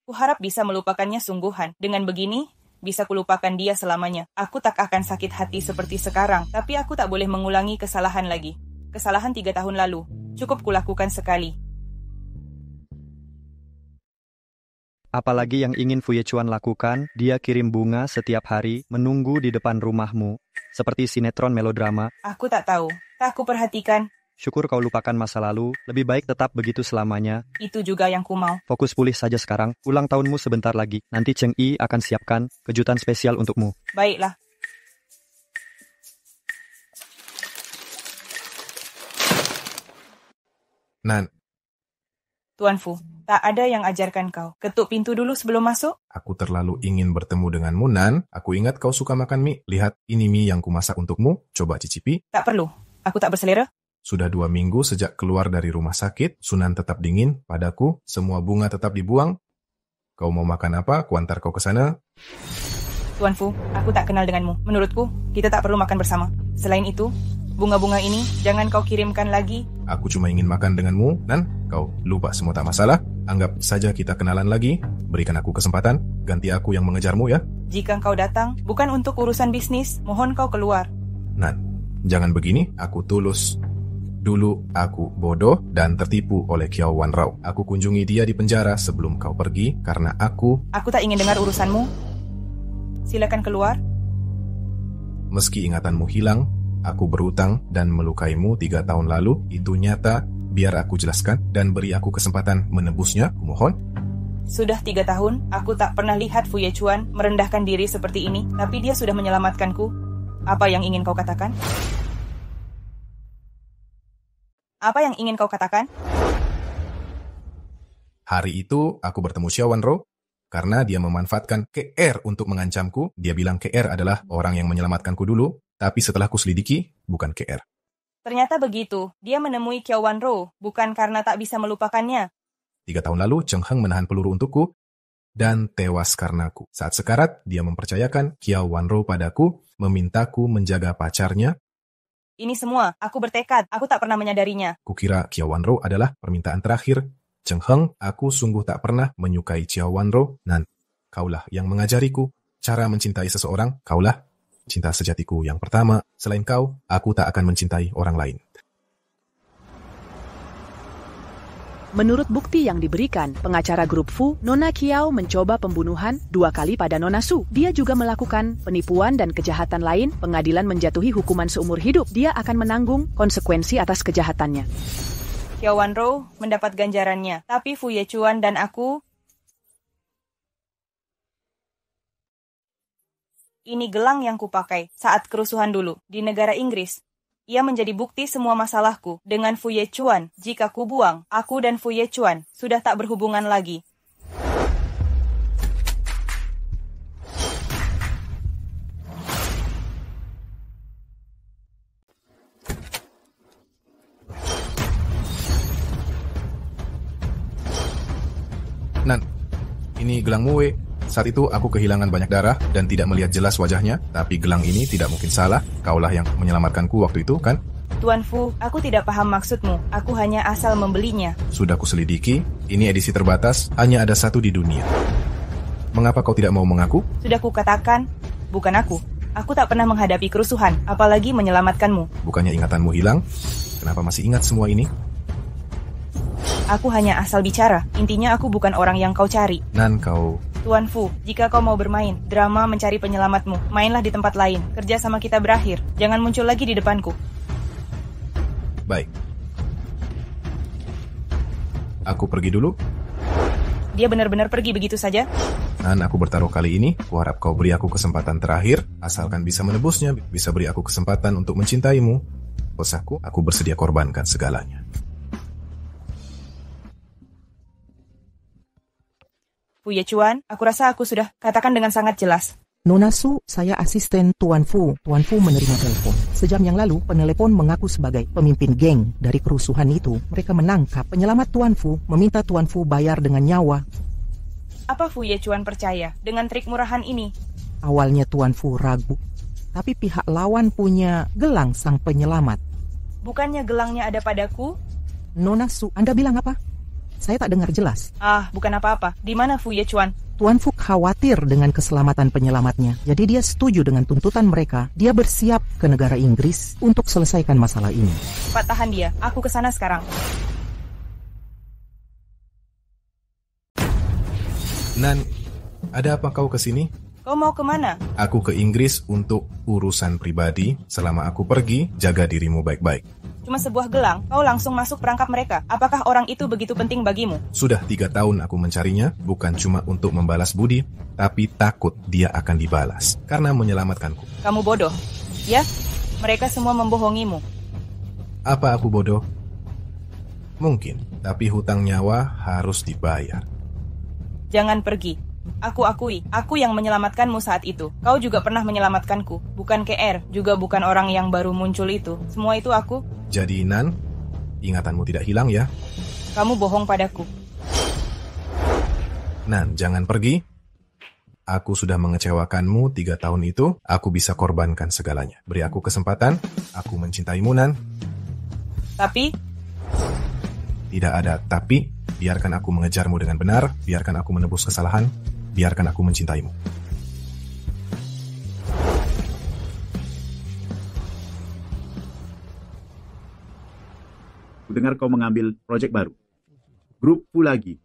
Kuharap bisa melupakannya sungguhan. Dengan begini, bisa kulupakan dia selamanya. Aku tak akan sakit hati seperti sekarang, tapi aku tak boleh mengulangi kesalahan lagi. Kesalahan 3 tahun lalu. Cukup kulakukan sekali. Apalagi yang ingin Fu Yechuan lakukan, dia kirim bunga setiap hari, menunggu di depan rumahmu. Seperti sinetron melodrama. Aku tak tahu. Tak aku perhatikan. Syukur kau lupakan masa lalu, lebih baik tetap begitu selamanya. Itu juga yang ku mau. Fokus pulih saja sekarang, ulang tahunmu sebentar lagi. Nanti Cheng Yi akan siapkan kejutan spesial untukmu. Baiklah. Nan. Tuan Fu, tak ada yang ajarkan kau. Ketuk pintu dulu sebelum masuk? Aku terlalu ingin bertemu denganmu, Nan. Aku ingat kau suka makan mie. Lihat, ini mie yang kumasak untukmu. Coba cicipi. Tak perlu. Aku tak berselera. Sudah 2 minggu sejak keluar dari rumah sakit, Sunan tetap dingin padaku, semua bunga tetap dibuang. Kau mau makan apa? Kuantar kau ke sana. Tuan Fu, aku tak kenal denganmu. Menurutku, kita tak perlu makan bersama. Selain itu, bunga-bunga ini jangan kau kirimkan lagi. Aku cuma ingin makan denganmu, Nan. Kau lupa semua tak masalah. Anggap saja kita kenalan lagi. Berikan aku kesempatan, ganti aku yang mengejarmu ya. Jika kau datang, bukan untuk urusan bisnis, mohon kau keluar. Nan, jangan begini, aku tulus. Dulu aku bodoh dan tertipu oleh Kiao Wan Rao. Aku kunjungi dia di penjara sebelum kau pergi karena aku... Aku tak ingin dengar urusanmu. Silakan keluar. Meski ingatanmu hilang, aku berutang dan melukaimu 3 tahun lalu. Itu nyata, biar aku jelaskan dan beri aku kesempatan menebusnya, kumohon. Sudah 3 tahun, aku tak pernah lihat Fu Yechuan merendahkan diri seperti ini, tapi dia sudah menyelamatkanku. Apa yang ingin kau katakan? Apa yang ingin kau katakan? Hari itu, aku bertemu Xiao Wan Rao karena dia memanfaatkan KR untuk mengancamku. Dia bilang KR adalah orang yang menyelamatkanku dulu, tapi setelah kuselidiki, bukan KR. Ternyata begitu. Dia menemui Kiao Wan Rao, bukan karena tak bisa melupakannya. 3 tahun lalu, Cheng Heng menahan peluru untukku dan tewas karenaku. Saat sekarat, dia mempercayakan Kiao Wan Rao padaku, memintaku menjaga pacarnya. Ini semua, aku bertekad, aku tak pernah menyadarinya. Kukira Kiao Wan Rao adalah permintaan terakhir. Cheng Heng, aku sungguh tak pernah menyukai Kiao Wan Rao. Nan, kaulah yang mengajariku cara mencintai seseorang. Kaulah cinta sejatiku yang pertama. Selain kau, aku tak akan mencintai orang lain. Menurut bukti yang diberikan, pengacara grup Fu, Nona Kiao mencoba pembunuhan 2 kali pada Nona Su. Dia juga melakukan penipuan dan kejahatan lain. Pengadilan menjatuhi hukuman seumur hidup. Dia akan menanggung konsekuensi atas kejahatannya. Xiao Wanrou mendapat ganjarannya, tapi Fu Yechuan dan aku... Ini gelang yang kupakai saat kerusuhan dulu di negara Inggris. Ia menjadi bukti semua masalahku dengan Fu Yechuan. Jika ku buang, aku dan Fu Yechuan sudah tak berhubungan lagi. Nan, ini gelangmu, We. Saat itu aku kehilangan banyak darah dan tidak melihat jelas wajahnya, tapi gelang ini tidak mungkin salah. Kaulah yang menyelamatkanku waktu itu, kan? Tuan Fu, aku tidak paham maksudmu. Aku hanya asal membelinya. Sudah kuselidiki, ini edisi terbatas, hanya ada 1 di dunia. Mengapa kau tidak mau mengaku? Sudah kukatakan, bukan aku. Aku tak pernah menghadapi kerusuhan, apalagi menyelamatkanmu. Bukannya ingatanmu hilang? Kenapa masih ingat semua ini? Aku hanya asal bicara. Intinya aku bukan orang yang kau cari. Nan, kau... Tuan Fu, jika kau mau bermain drama mencari penyelamatmu, mainlah di tempat lain. Kerja sama kita berakhir. Jangan muncul lagi di depanku. Baik. Aku pergi dulu. Dia benar-benar pergi begitu saja? Nan, aku bertaruh kali ini. Kuharap kau beri aku kesempatan terakhir. Asalkan bisa menebusnya, bisa beri aku kesempatan untuk mencintaimu. Kosaku, aku bersedia korbankan segalanya. Fu Yechuan, aku rasa aku sudah katakan dengan sangat jelas. Nona Su, saya asisten Tuan Fu. Tuan Fu menerima telepon. Sejam yang lalu, penelepon mengaku sebagai pemimpin geng dari kerusuhan itu. Mereka menangkap penyelamat Tuan Fu, meminta Tuan Fu bayar dengan nyawa. Apa Fu Yechuan percaya dengan trik murahan ini? Awalnya Tuan Fu ragu, tapi pihak lawan punya gelang sang penyelamat. Bukannya gelangnya ada padaku? Nona Su, Anda bilang apa? Saya tak dengar jelas. Bukan apa-apa. Di mana Fu Yechuan? Tuan Fu khawatir dengan keselamatan penyelamatnya. Jadi dia setuju dengan tuntutan mereka. Dia bersiap ke negara Inggris untuk selesaikan masalah ini. Cepat tahan dia. Aku ke sana sekarang. Nan, ada apa kau ke sini? Kau mau kemana? Aku ke Inggris untuk urusan pribadi. Selama aku pergi, jaga dirimu baik-baik. Cuma sebuah gelang, kau langsung masuk perangkap mereka. Apakah orang itu begitu penting bagimu? Sudah 3 tahun aku mencarinya, bukan cuma untuk membalas budi, tapi takut dia akan dibalas, karena menyelamatkanku. Kamu bodoh, ya? Mereka semua membohongimu. Apa aku bodoh? Mungkin, tapi hutang nyawa harus dibayar. Jangan pergi. Aku akui, aku yang menyelamatkanmu saat itu. Kau juga pernah menyelamatkanku. Bukan KR, juga bukan orang yang baru muncul itu. Semua itu aku. Jadi Nan, ingatanmu tidak hilang ya? Kamu bohong padaku. Nan, jangan pergi. Aku sudah mengecewakanmu 3 tahun itu. Aku bisa korbankan segalanya. Beri aku kesempatan, aku mencintaimu, Nan. Tapi? Tidak ada tapi. Biarkan aku mengejarmu dengan benar. Biarkan aku menebus kesalahan. Biarkan aku mencintaimu. Kudengar kau mengambil proyek baru. Grup Fu lagi.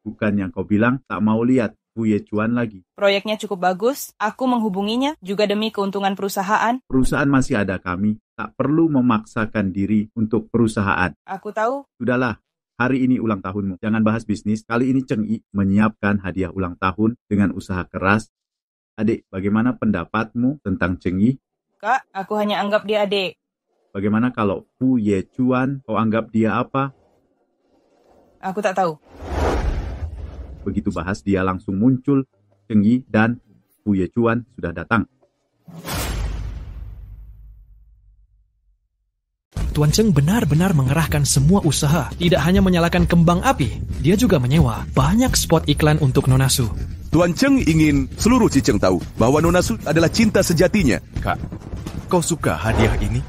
Bukan yang kau bilang tak mau lihat Fu Yechuan lagi. Proyeknya cukup bagus. Aku menghubunginya juga demi keuntungan perusahaan. Perusahaan masih ada kami. Tak perlu memaksakan diri untuk perusahaan. Aku tahu. Sudahlah. Hari ini ulang tahunmu. Jangan bahas bisnis. Kali ini Cheng Yi menyiapkan hadiah ulang tahun dengan usaha keras. Adik, bagaimana pendapatmu tentang Cheng Yi? Kak, aku hanya anggap dia adik. Bagaimana kalau Fu Yechuan, kau anggap dia apa? Aku tak tahu. Begitu bahas, dia langsung muncul. Cheng Yi dan Fu Yechuan sudah datang. Tuan Cheng benar-benar mengerahkan semua usaha. Tidak hanya menyalakan kembang api, dia juga menyewa banyak spot iklan untuk Nona Su. Tuan Cheng ingin seluruh Ciceng tahu bahwa Nona Su adalah cinta sejatinya. Kak, kau suka hadiah ini?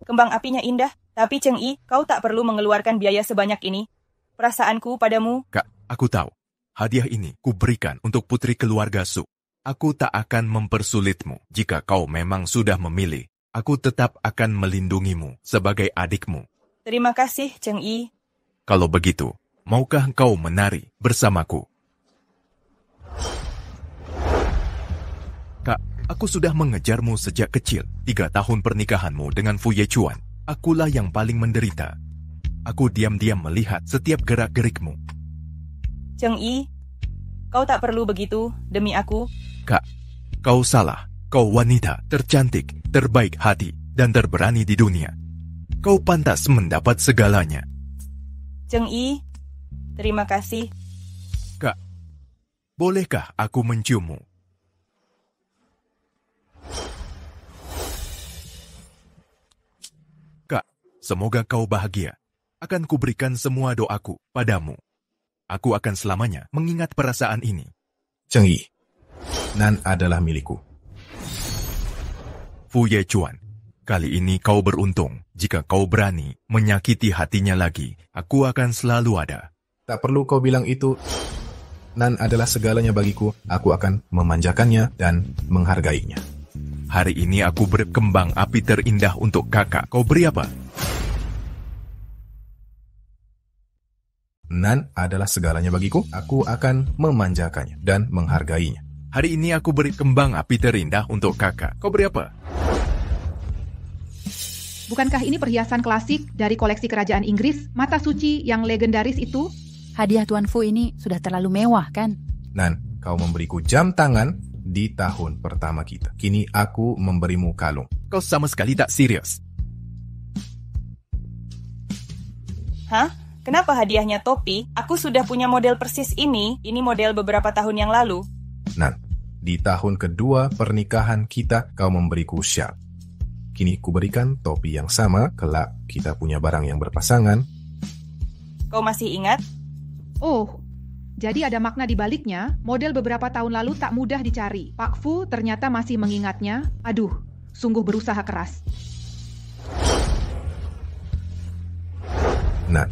Kembang apinya indah, tapi Cheng Yi, kau tak perlu mengeluarkan biaya sebanyak ini. Perasaanku padamu... Kak, aku tahu. Hadiah ini kuberikan untuk putri keluarga Su. Aku tak akan mempersulitmu jika kau memang sudah memilih. Aku tetap akan melindungimu sebagai adikmu. Terima kasih, Cheng Yi. Kalau begitu, maukah kau menari bersamaku? Kak, aku sudah mengejarmu sejak kecil. 3 tahun pernikahanmu dengan Fu Yechuan. Akulah yang paling menderita. Aku diam-diam melihat setiap gerak-gerikmu. Cheng Yi, kau tak perlu begitu demi aku. Kak, kau salah. Kau wanita tercantik, terbaik hati, dan terberani di dunia. Kau pantas mendapat segalanya. Cheng Yi, terima kasih. Kak, bolehkah aku menciummu? Kak, semoga kau bahagia. Akan kuberikan semua doaku padamu. Aku akan selamanya mengingat perasaan ini. Cheng Yi, Nan adalah milikku. Fu Yechuan, kali ini kau beruntung. Jika kau berani menyakiti hatinya lagi, aku akan selalu ada. Tak perlu kau bilang itu. Nan adalah segalanya bagiku. Aku akan memanjakannya dan menghargainya. Hari ini aku beri kembang api terindah untuk kakak. Kau beri apa? Nan adalah segalanya bagiku. Aku akan memanjakannya dan menghargainya. Hari ini aku beri kembang api terindah untuk kakak. Kau beri apa? Bukankah ini perhiasan klasik dari koleksi kerajaan Inggris, mata suci yang legendaris itu? Hadiah Tuan Fu ini sudah terlalu mewah, kan? Nan, kau memberiku jam tangan di tahun pertama kita. Kini aku memberimu kalung. Kau sama sekali tak serius. Hah? Kenapa hadiahnya topi? Aku sudah punya model persis ini. Ini model beberapa tahun yang lalu. Nan, di tahun kedua pernikahan kita, kau memberiku syal. Kini kuberikan topi yang sama, kelak kita punya barang yang berpasangan. Kau masih ingat? Oh, jadi ada makna di baliknya. Model beberapa tahun lalu tak mudah dicari. Pak Fu ternyata masih mengingatnya. Aduh, sungguh berusaha keras. Nan,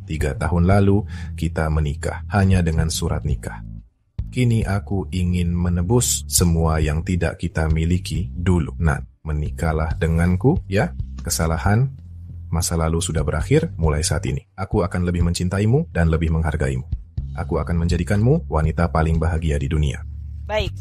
3 tahun lalu kita menikah hanya dengan surat nikah. Kini aku ingin menebus semua yang tidak kita miliki dulu. Nan, menikahlah denganku, ya. Kesalahan masa lalu sudah berakhir mulai saat ini. Aku akan lebih mencintaimu dan lebih menghargaimu. Aku akan menjadikanmu wanita paling bahagia di dunia. Baik.